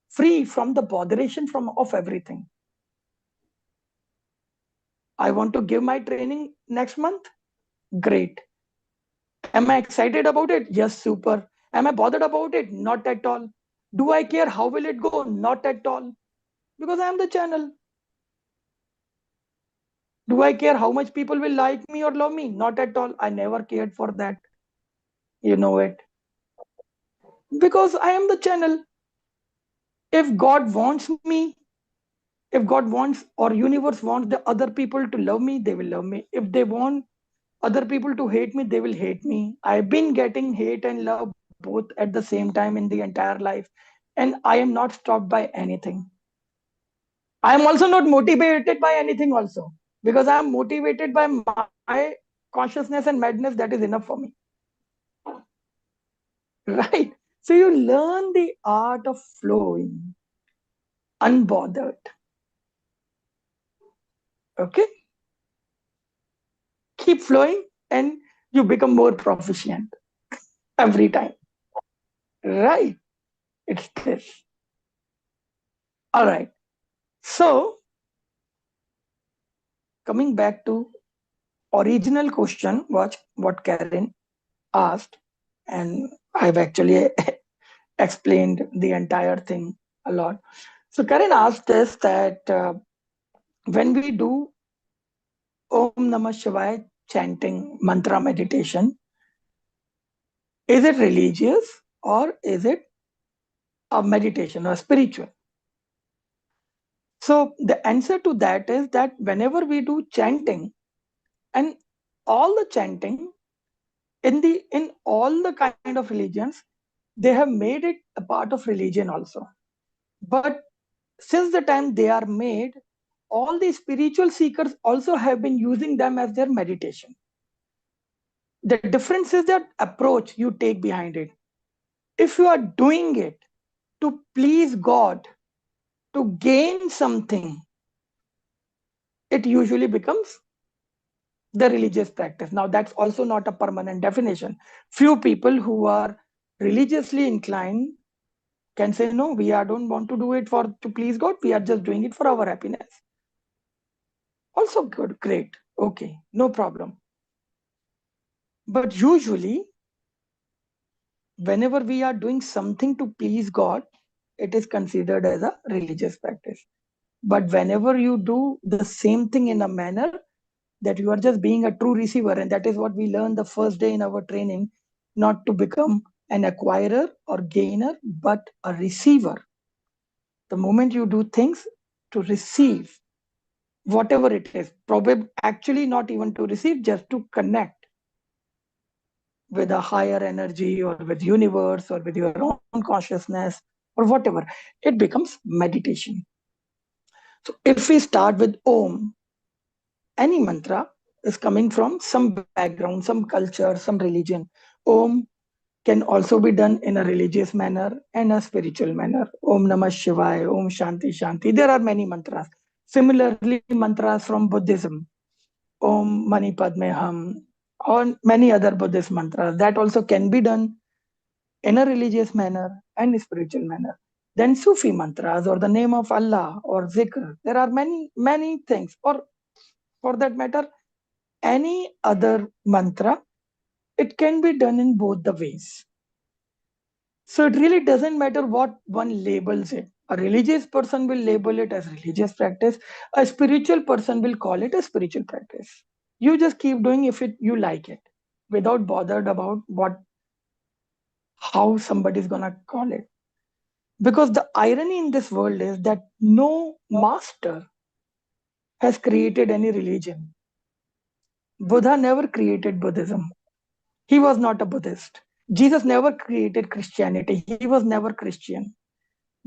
free from the botheration from of everything. I want to give my training next month. Great. Am I excited about it? Yes, super. Am I bothered about it? Not at all. Do I care how will it go? Not at all. Because I am the channel. Do I care how much people will like me or love me? Not at all. I never cared for that. You know it. Because I am the channel. If God wants me, if God wants or universe wants the other people to love me, they will love me. If they want other people to hate me, they will hate me. I've been getting hate and love both at the same time in the entire life. And I am not stopped by anything. I am also not motivated by anything also. Because I am motivated by my consciousness and madness, that is enough for me. Right? So you learn the art of flowing, unbothered. Okay? Keep flowing and you become more proficient every time. Right? It's this. All right. So coming back to original question was what Karen asked, and I've actually explained the entire thing a lot. So Karen asked this that when we do Om Namah Shivaya chanting mantra meditation, is it religious or is it a meditation or spiritual? So the answer to that is that whenever we do chanting, and all the chanting in all the kind of religions, they have made it a part of religion also. But since the time they are made, all the spiritual seekers also have been using them as their meditation. The difference is that approach you take behind it. If you are doing it to please God, to gain something, it usually becomes the religious practice. Now, that's also not a permanent definition. Few people who are religiously inclined can say, no, don't want to do it for to please God. We are just doing it for our happiness. Also good, great, okay, no problem. But usually, whenever we are doing something to please God, it is considered as a religious practice. But whenever you do the same thing in a manner that you are just being a true receiver, and that is what we learned the first day in our training, not to become an acquirer or gainer, but a receiver. The moment you do things to receive, whatever it is, probably actually not even to receive, just to connect with a higher energy or with universe or with your own consciousness or whatever, it becomes meditation. So if we start with Om, any mantra is coming from some background, some culture, some religion. Om can also be done in a religious manner and a spiritual manner. Om Namah Shivaya, Om Shanti Shanti. There are many mantras. Similarly, mantras from Buddhism, Om Mani Padme Hum, or many other Buddhist mantras that also can be done in a religious manner and spiritual manner. Then Sufi mantras or the name of Allah or zikr. There are many, many things. Or for that matter, any other mantra, it can be done in both the ways. So it really doesn't matter what one labels it. A religious person will label it as religious practice. A spiritual person will call it a spiritual practice. You just keep doing if you like it, without bothered about how somebody's gonna call it. Because the irony in this world is that no master has created any religion. Buddha never created Buddhism. He was not a Buddhist. Jesus never created Christianity. He was never Christian.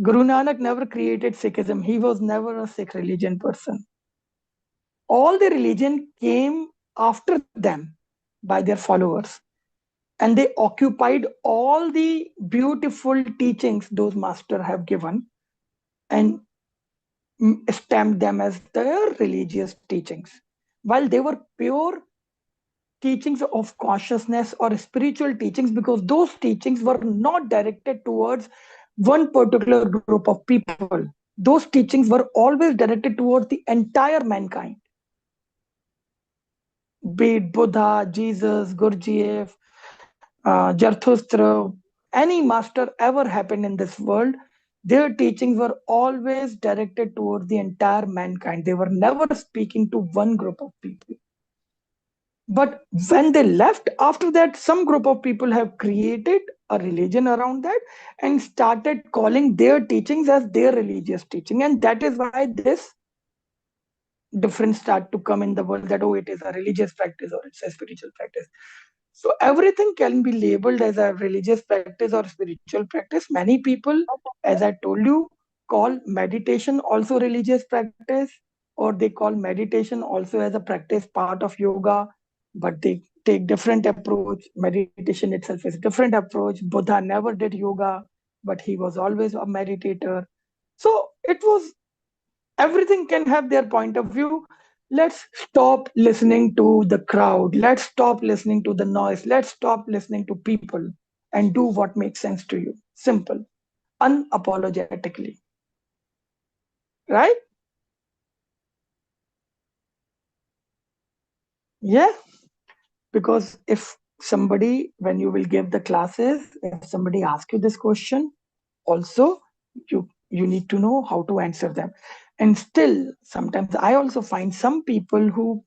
Guru Nanak never created Sikhism. He was never a Sikh religion person. All the religion came after them by their followers, and they occupied all the beautiful teachings those masters have given and stamped them as their religious teachings. While they were pure teachings of consciousness or spiritual teachings, because those teachings were not directed towards one particular group of people. Those teachings were always directed towards the entire mankind, be it Buddha, Jesus, Gurdjieff, Zarathustra, any master ever happened in this world. Their teachings were always directed towards the entire mankind. They were never speaking to one group of people. But when they left, after that, some group of people have created a religion around that and started calling their teachings as their religious teaching. And that is why this difference start to come in the world, that oh, it is a religious practice or it's a spiritual practice. So everything can be labeled as a religious practice or spiritual practice. Many people, as I told you, call meditation also religious practice, or they call meditation also as a practice part of yoga, but they take different approach. Meditation itself is different approach. Buddha never did yoga, but he was always a meditator. So it was, everything can have their point of view. Let's stop listening to the crowd. Let's stop listening to the noise. Let's stop listening to people and do what makes sense to you. Simple, unapologetically. Right? Yeah. Because if somebody, when you will give the classes, if somebody asks you this question, also you need to know how to answer them. And still, sometimes I also find some people who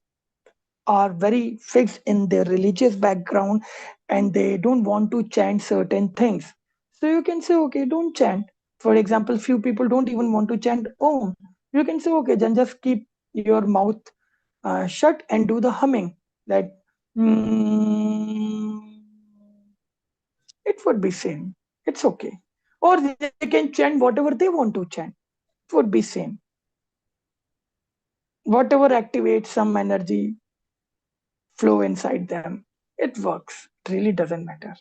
are very fixed in their religious background and they don't want to chant certain things. So you can say, okay, don't chant. For example, few people don't even want to chant Om. You can say, okay, then just keep your mouth shut and do the humming. Like, mm, it would be same. It's okay. Or they can chant whatever they want to chant. It would be same. Whatever activates some energy flow inside them, it works. It really doesn't matter.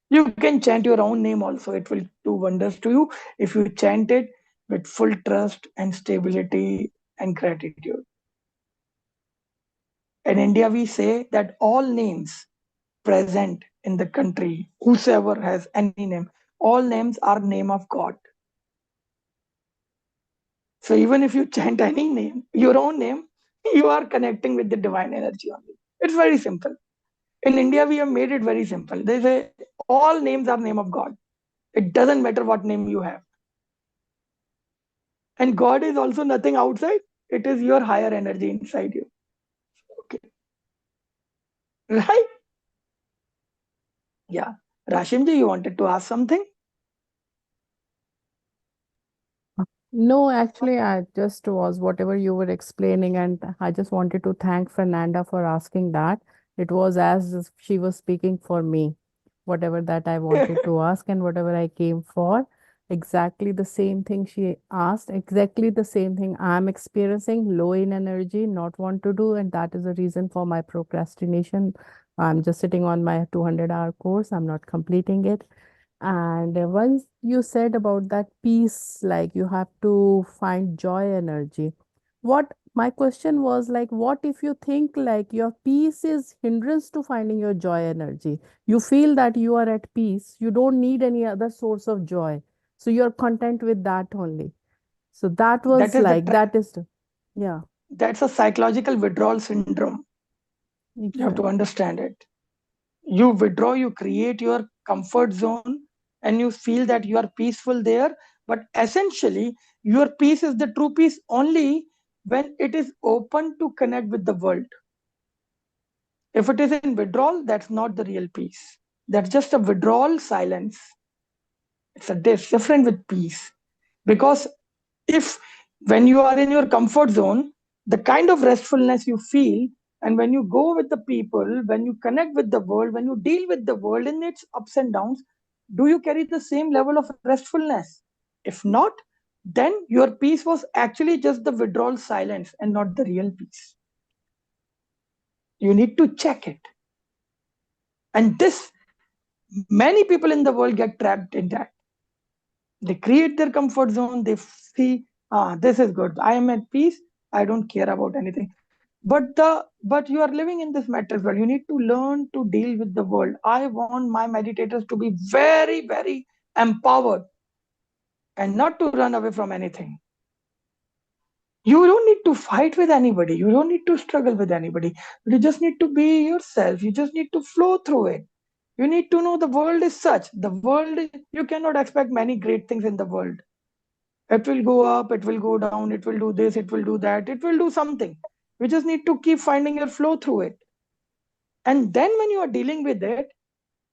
You can chant your own name also. It will do wonders to you if you chant it with full trust and stability and gratitude. In India, we say that all names present in the country, whosoever has any name, all names are name of God. So even if you chant any name, your own name, you are connecting with the divine energy only. It's very simple. In India, we have made it very simple. They say all names are name of God. It doesn't matter what name you have. And God is also nothing outside. It is your higher energy inside you. Okay. Right? Yeah. Rashimji, you wanted to ask something? No, actually, I just was whatever you were explaining, and I just wanted to thank Fernanda for asking that. It was as if she was speaking for me, whatever that I wanted to ask and whatever I came for. Exactly the same thing she asked, exactly the same thing I'm experiencing, low in energy, not want to do, and that is the reason for my procrastination. I'm just sitting on my 200-hour course, I'm not completing it. And once you said about that peace, like you have to find joy energy. What my question was like, what if you think like your peace is hindrance to finding your joy energy? You feel that you are at peace, you don't need any other source of joy. So you're content with that only. So that That was is the like, that is, yeah, that's a psychological withdrawal syndrome. You have to exactly. understand it. You withdraw, you create your comfort zone, and you feel that you are peaceful there. But essentially, your peace is the true peace only when it is open to connect with the world. If it is in withdrawal, that's not the real peace. That's just a withdrawal silence. It's a different with peace. Because if when you are in your comfort zone, the kind of restfulness you feel And when you go with the people, when you connect with the world, when you deal with the world in its ups and downs, do you carry the same level of restfulness? If not, then your peace was actually just the withdrawal silence and not the real peace. You need to check it. And this, many people in the world get trapped in that. They create their comfort zone. They see, this is good. I am at peace. I don't care about anything. But you are living in this matrix world. You need to learn to deal with the world. I want my meditators to be very, very empowered and not to run away from anything. You don't need to fight with anybody. You don't need to struggle with anybody. You just need to be yourself. You just need to flow through it. You need to know the world is such. The world, you cannot expect many great things in the world. It will go up, it will go down, it will do this, it will do that, it will do something. You just need to keep finding your flow through it. And then when you are dealing with it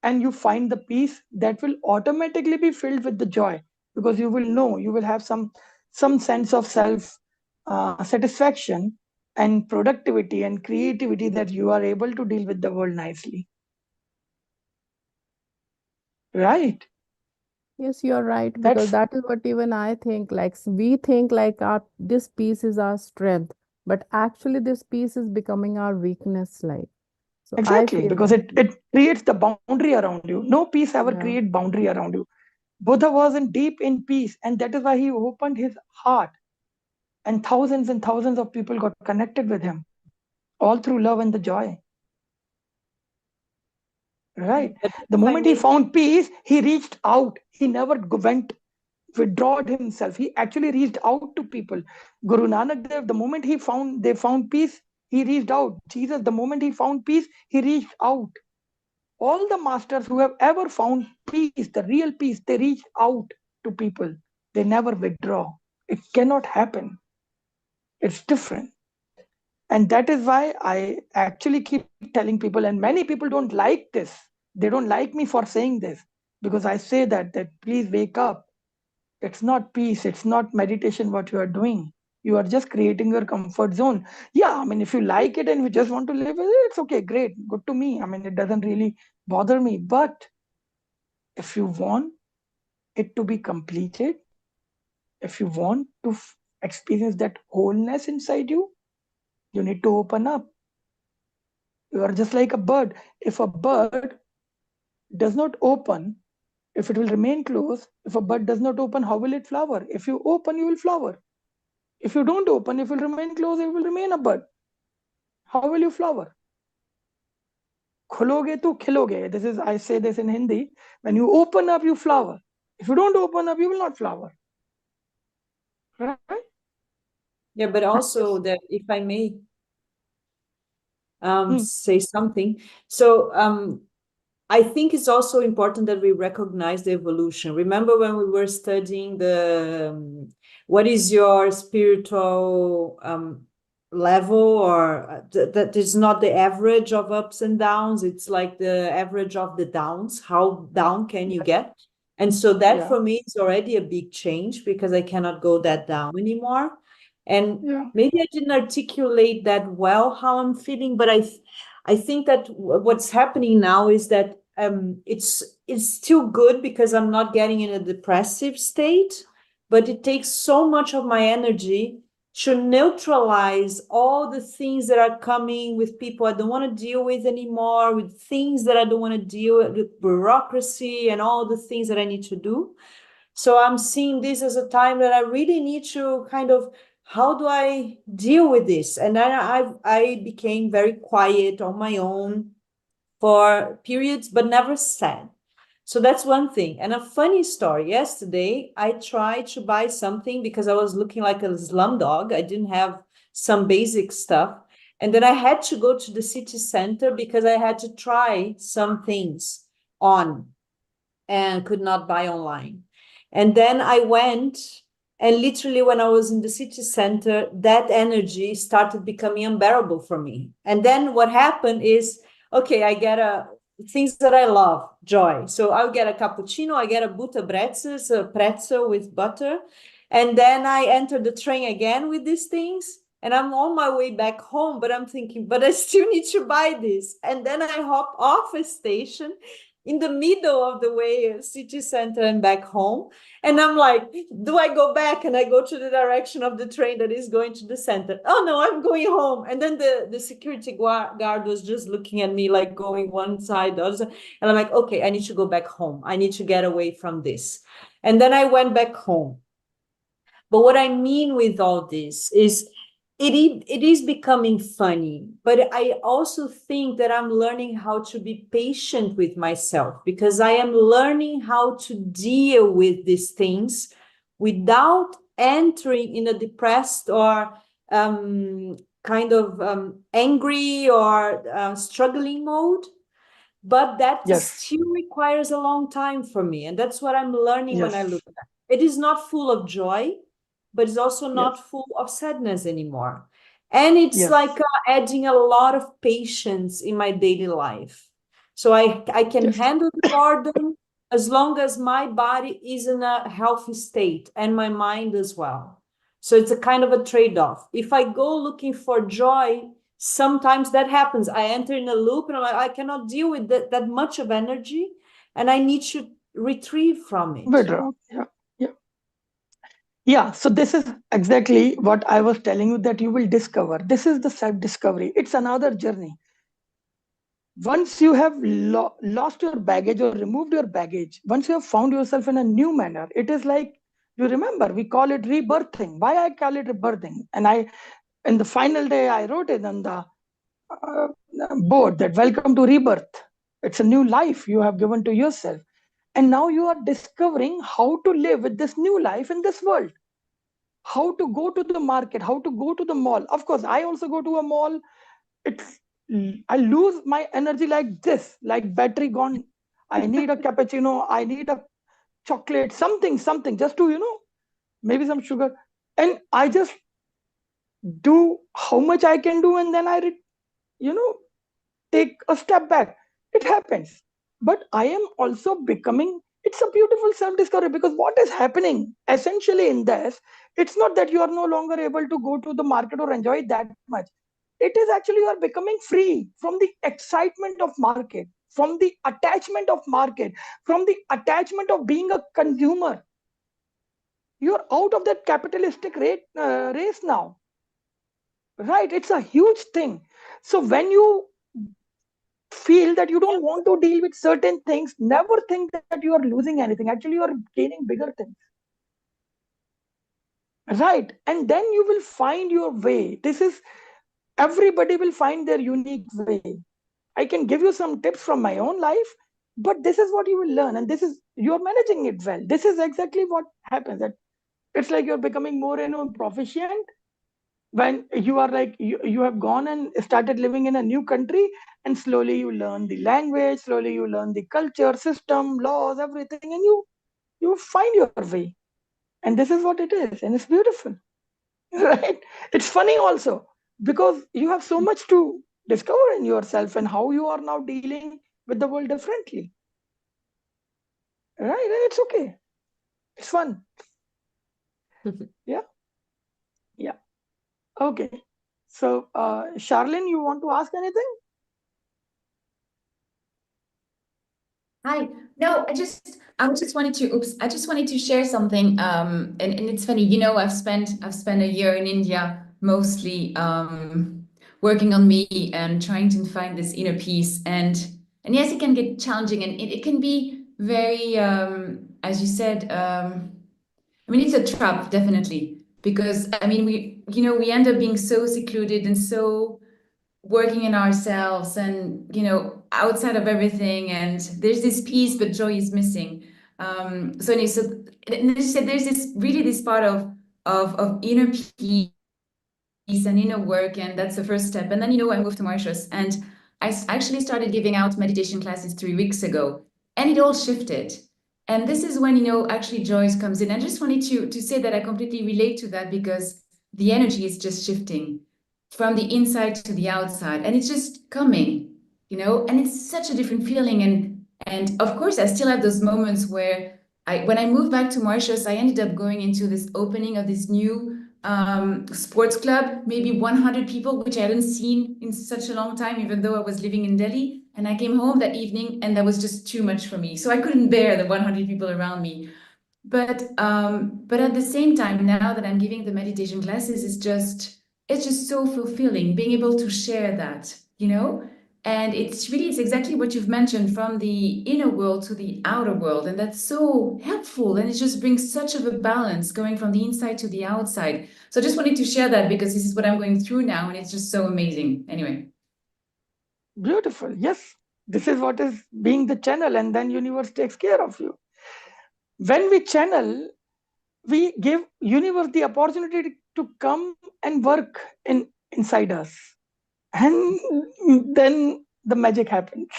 and you find the peace, that will automatically be filled with the joy, because you will know, you will have some sense of self satisfaction and productivity and creativity, that you are able to deal with the world nicely. Right? Yes, you're right, because That's that is what even I think. Like we think like our this piece is our strength, but actually this piece is becoming our weakness. Like so, I exactly, feel because that. it creates the boundary around you. No peace ever Yeah. create boundary around you. Buddha was in deep in peace, and that is why he opened his heart, and thousands of people got connected with him, all through love and the joy. Right? But The if I moment he may, found peace, he reached out. He never went withdrawed himself. He actually reached out to people. Guru Nanak Dev, the moment they found peace, he reached out. Jesus, the moment he found peace, he reached out. All the masters who have ever found peace, the real peace, they reach out to people. They never withdraw. It cannot happen. It's different. And that is why I actually keep telling people, and many people don't like this. They don't like me for saying this, because I say that please wake up. It's not peace, it's not meditation what you are doing. You are just creating your comfort zone. Yeah, I mean, if you like it and you just want to live with it, it's okay, great, good to me. I mean, it doesn't really bother me. But if you want it to be completed, if you want to experience that wholeness inside you, you need to open up. You are just like a bird. If a bird does not open, if it will remain closed, if a bud does not open, how will it flower? If you open, you will flower. If you don't open, if it will remain closed, it will remain a bud. How will you flower? Khuloge to khiloge. This is, I say this in Hindi. When you open up, you flower. If you don't open up, you will not flower. Right? yeah, but also that if I may Hmm. say something. So I think it's also important that we recognize the evolution. Remember when we were studying the what is your spiritual level, or that is not the average of ups and downs. It's like the average of the downs. How down can you get? And so that Yeah. for me is already a big change, because I cannot go that down anymore. And Yeah. maybe I didn't articulate that well how I'm feeling, but I think that what's happening now is that it's still good because I'm not getting in a depressive state, but it takes so much of my energy to neutralize all the things that are coming with people I don't want to deal with anymore, with things that I don't want to deal with bureaucracy and all the things that I need to do. So I'm seeing this as a time that I really need to kind of, how do I deal with this? And then I became very quiet on my own for periods, but never sad. So that's one thing. And a funny story. Yesterday, I tried to buy something because I was looking like a slum dog. I didn't have some basic stuff. And then I had to go to the city center because I had to try some things on and could not buy online. And then I went, and literally, when I was in the city center, that energy started becoming unbearable for me. And then what happened is, okay, I get things that I love, joy. So I'll get a cappuccino, I get a butter pretzels, a pretzel with butter. And then I enter the train again with these things. And I'm on my way back home, but I'm thinking, but I still need to buy this. And then I hop off a station in the middle of the way, city center and back home. And I'm like, do I go back? And I go to the direction of the train that is going to the center. Oh no, I'm going home. And then the security guard was just looking at me like going one side, the other side. And I'm like, okay, I need to go back home. I need to get away from this. And then I went back home. But what I mean with all this is it is becoming funny, but I also think that I'm learning how to be patient with myself because I am learning how to deal with these things without entering in a depressed or kind of angry or struggling mode. But that Yes. still requires a long time for me. And that's what I'm learning when I Yes. look at it. It is not full of joy, but it's also Yes. not full of sadness anymore. And it's Yes. like adding a lot of patience in my daily life. So I can Yes. handle the boredom as long as my body is in a healthy state and my mind as well. So it's a kind of a trade-off. If I go looking for joy, sometimes that happens. I enter in a loop and I'm like, I cannot deal with that much of energy and I need to retrieve from it. Withdraw. Yeah. Yeah. Yeah. So this is exactly what I was telling you that you will discover. This is the self-discovery. It's another journey. Once you have lost your baggage or removed your baggage, once you have found yourself in a new manner, it is like, you remember, we call it rebirthing. Why I call it rebirthing? And I, in the final day, I wrote it on the uh, board that welcome to rebirth. It's a new life you have given to yourself. And now you are discovering how to live with this new life in this world, how to go to the market, how to go to the mall. Of course, I also go to a mall. It's, I lose my energy like this, like battery gone. I need a cappuccino, I need a chocolate, something, just to, maybe some sugar. And I just do how much I can do, and then you know, take a step back. It happens. But I am also becoming, it's a beautiful self discovery because what is happening essentially in this, it's not that you are no longer able to go to the market or enjoy it that much. It is actually you are becoming free from the excitement of market, from the attachment of market, from the attachment of being a consumer. You're out of that capitalistic race now, right? It's a huge thing. So when you feel that you don't want to deal with certain things, never think that you are losing anything. Actually, you are gaining bigger things. Right. And then you will find your way. This is, everybody will find their unique way. I can give you some tips from my own life, but this is what you will learn. And this is, you're managing it well. This is exactly what happens. That it's like you're becoming more proficient when you are like you have gone and started living in a new country, and slowly you learn the language, slowly you learn the culture, system, laws, everything, and you find your way. And this is what it is, and it's beautiful. Right? It's funny also because you have so much to discover in yourself and how you are now dealing with the world differently. Right? And it's okay, it's fun. Yeah. Yeah. Okay. So Charlene, you want to ask anything? Hi. No, I just wanted to, oops, I just wanted to share something. And it's funny, I've spent a year in India mostly working on me and trying to find this inner peace. And yes, it can get challenging and it can be very, as you said, I mean, it's a trap, definitely, because I mean, we end up being so secluded and so working in ourselves and outside of everything, and there's this peace but joy is missing. So and as you said, there's this part of inner peace and inner work, and that's the first step. And then I moved to Mauritius, and actually started giving out meditation classes 3 weeks ago, and it all shifted. And this is when actually joy comes in. I just wanted to say that I completely relate to that, because the energy is just shifting from the inside to the outside, and it's just coming, and it's such a different feeling. And of course I still have those moments where when I moved back to Mauritius, I ended up going into this opening of this new sports club, maybe 100 people, which I hadn't seen in such a long time, even though I was living in Delhi. And I came home that evening and that was just too much for me. So I couldn't bear the 100 people around me. But at the same time, now that I'm giving the meditation classes, it's just so fulfilling being able to share that, you know? And it's exactly what you've mentioned, from the inner world to the outer world. And that's so helpful. And it just brings such of a balance going from the inside to the outside. So I just wanted to share that because this is what I'm going through now. And it's just so amazing. Anyway. Beautiful. Yes, this is what is being the channel, and then universe takes care of you. When we channel, we give universe the opportunity to come and work inside us, and then the magic happens.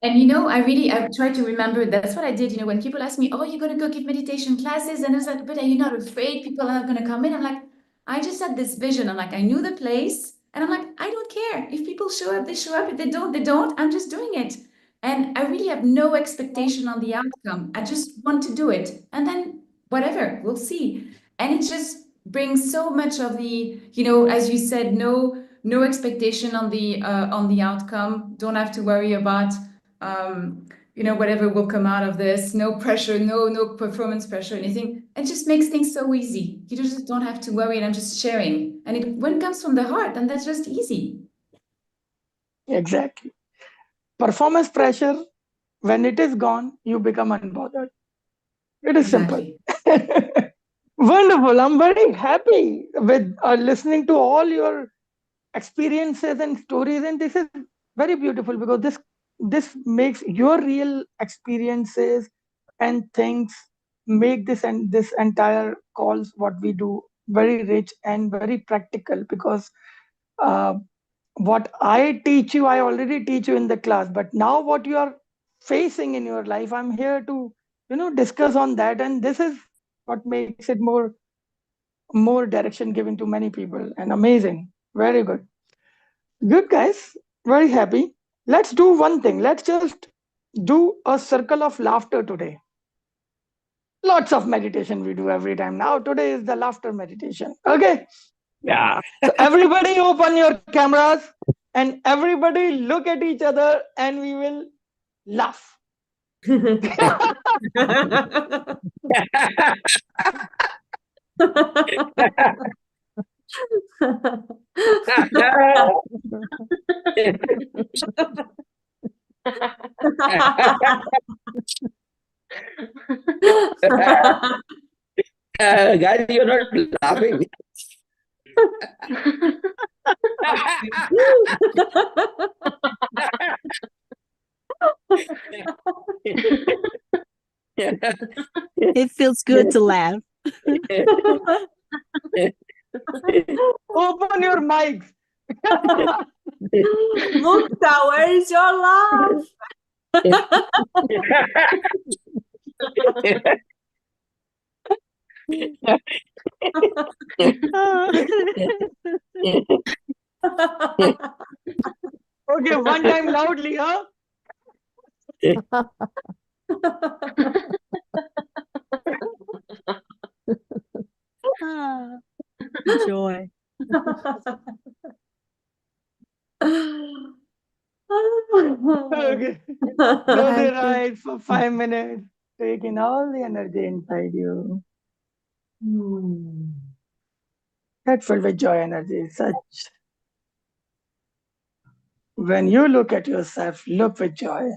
And I try to remember, that's what I did, when people ask me, oh, you're going to go give meditation classes. And I was like, but are you not afraid people are not going to come in? I'm like, I just had this vision. I'm like, I knew the place. And I'm like, I don't care. If people show up, they show up. If they don't, they don't. I'm just doing it. And I really have no expectation on the outcome. I just want to do it. And then whatever, we'll see. And it just brings so much of the, as you said, no expectation on the outcome. Don't have to worry about whatever will come out of this. No pressure, no performance pressure, anything. It just makes things so easy. You just don't have to worry, and I'm just sharing. And when it comes from the heart, then that's just easy. Exactly. Performance pressure, when it is gone, you become unbothered. It is simple. Exactly. Wonderful. I'm very happy with listening to all your experiences and stories, and this is very beautiful because this makes your real experiences and things make this and this entire calls what we do very rich and very practical, because uh, what I teach you, I already teach you in the class, but now what you are facing in your life, I'm here to discuss on that, and this is what makes it more direction given to many people, and amazing. Very good. Good, guys. Very happy. Let's do one thing. Let's just do a circle of laughter today. Lots of meditation we do every time. Now, today is the laughter meditation. Okay. Yeah. So, everybody open your cameras and everybody look at each other and we will laugh. Guys, you're not laughing. It feels good to laugh. Open your mics. Mukta, where is your laugh? Okay, one time loudly, huh? Ah, joy. Okay. Close your Thank you. eyes for 5 minutes. Take in all the energy inside you. Head filled with joy energy. Such. When you look at yourself, look with joy.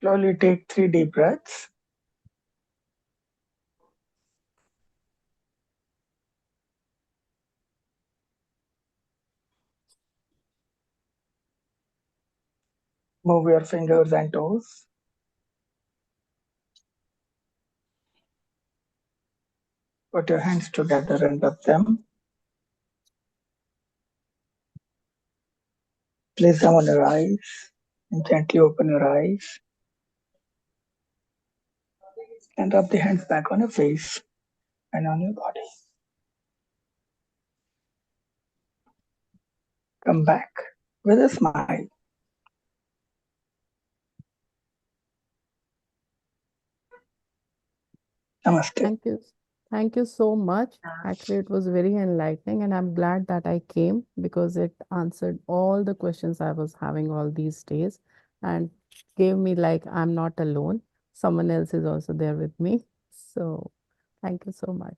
Slowly take 3 deep breaths. Move your fingers and toes. Put your hands together and rub them. Place them on your eyes and gently open your eyes. And rub the hands back on your face and on your body. Come back with a smile. Namaste. Thank you. Thank you so much. Actually, it was very enlightening, and I'm glad that I came because it answered all the questions I was having all these days and gave me like I'm not alone. Someone else is also there with me. So thank you so much.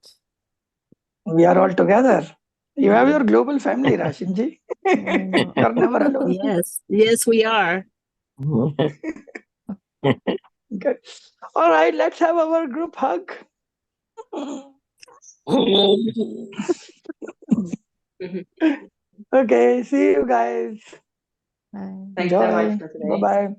We are all together. You have your global family, Rashinji. I know. You're never alone. Yes. Yes, we are. Good. All right, let's have our group hug. Okay, see you guys. Bye. Thanks so much Enjoy. for today. Bye bye.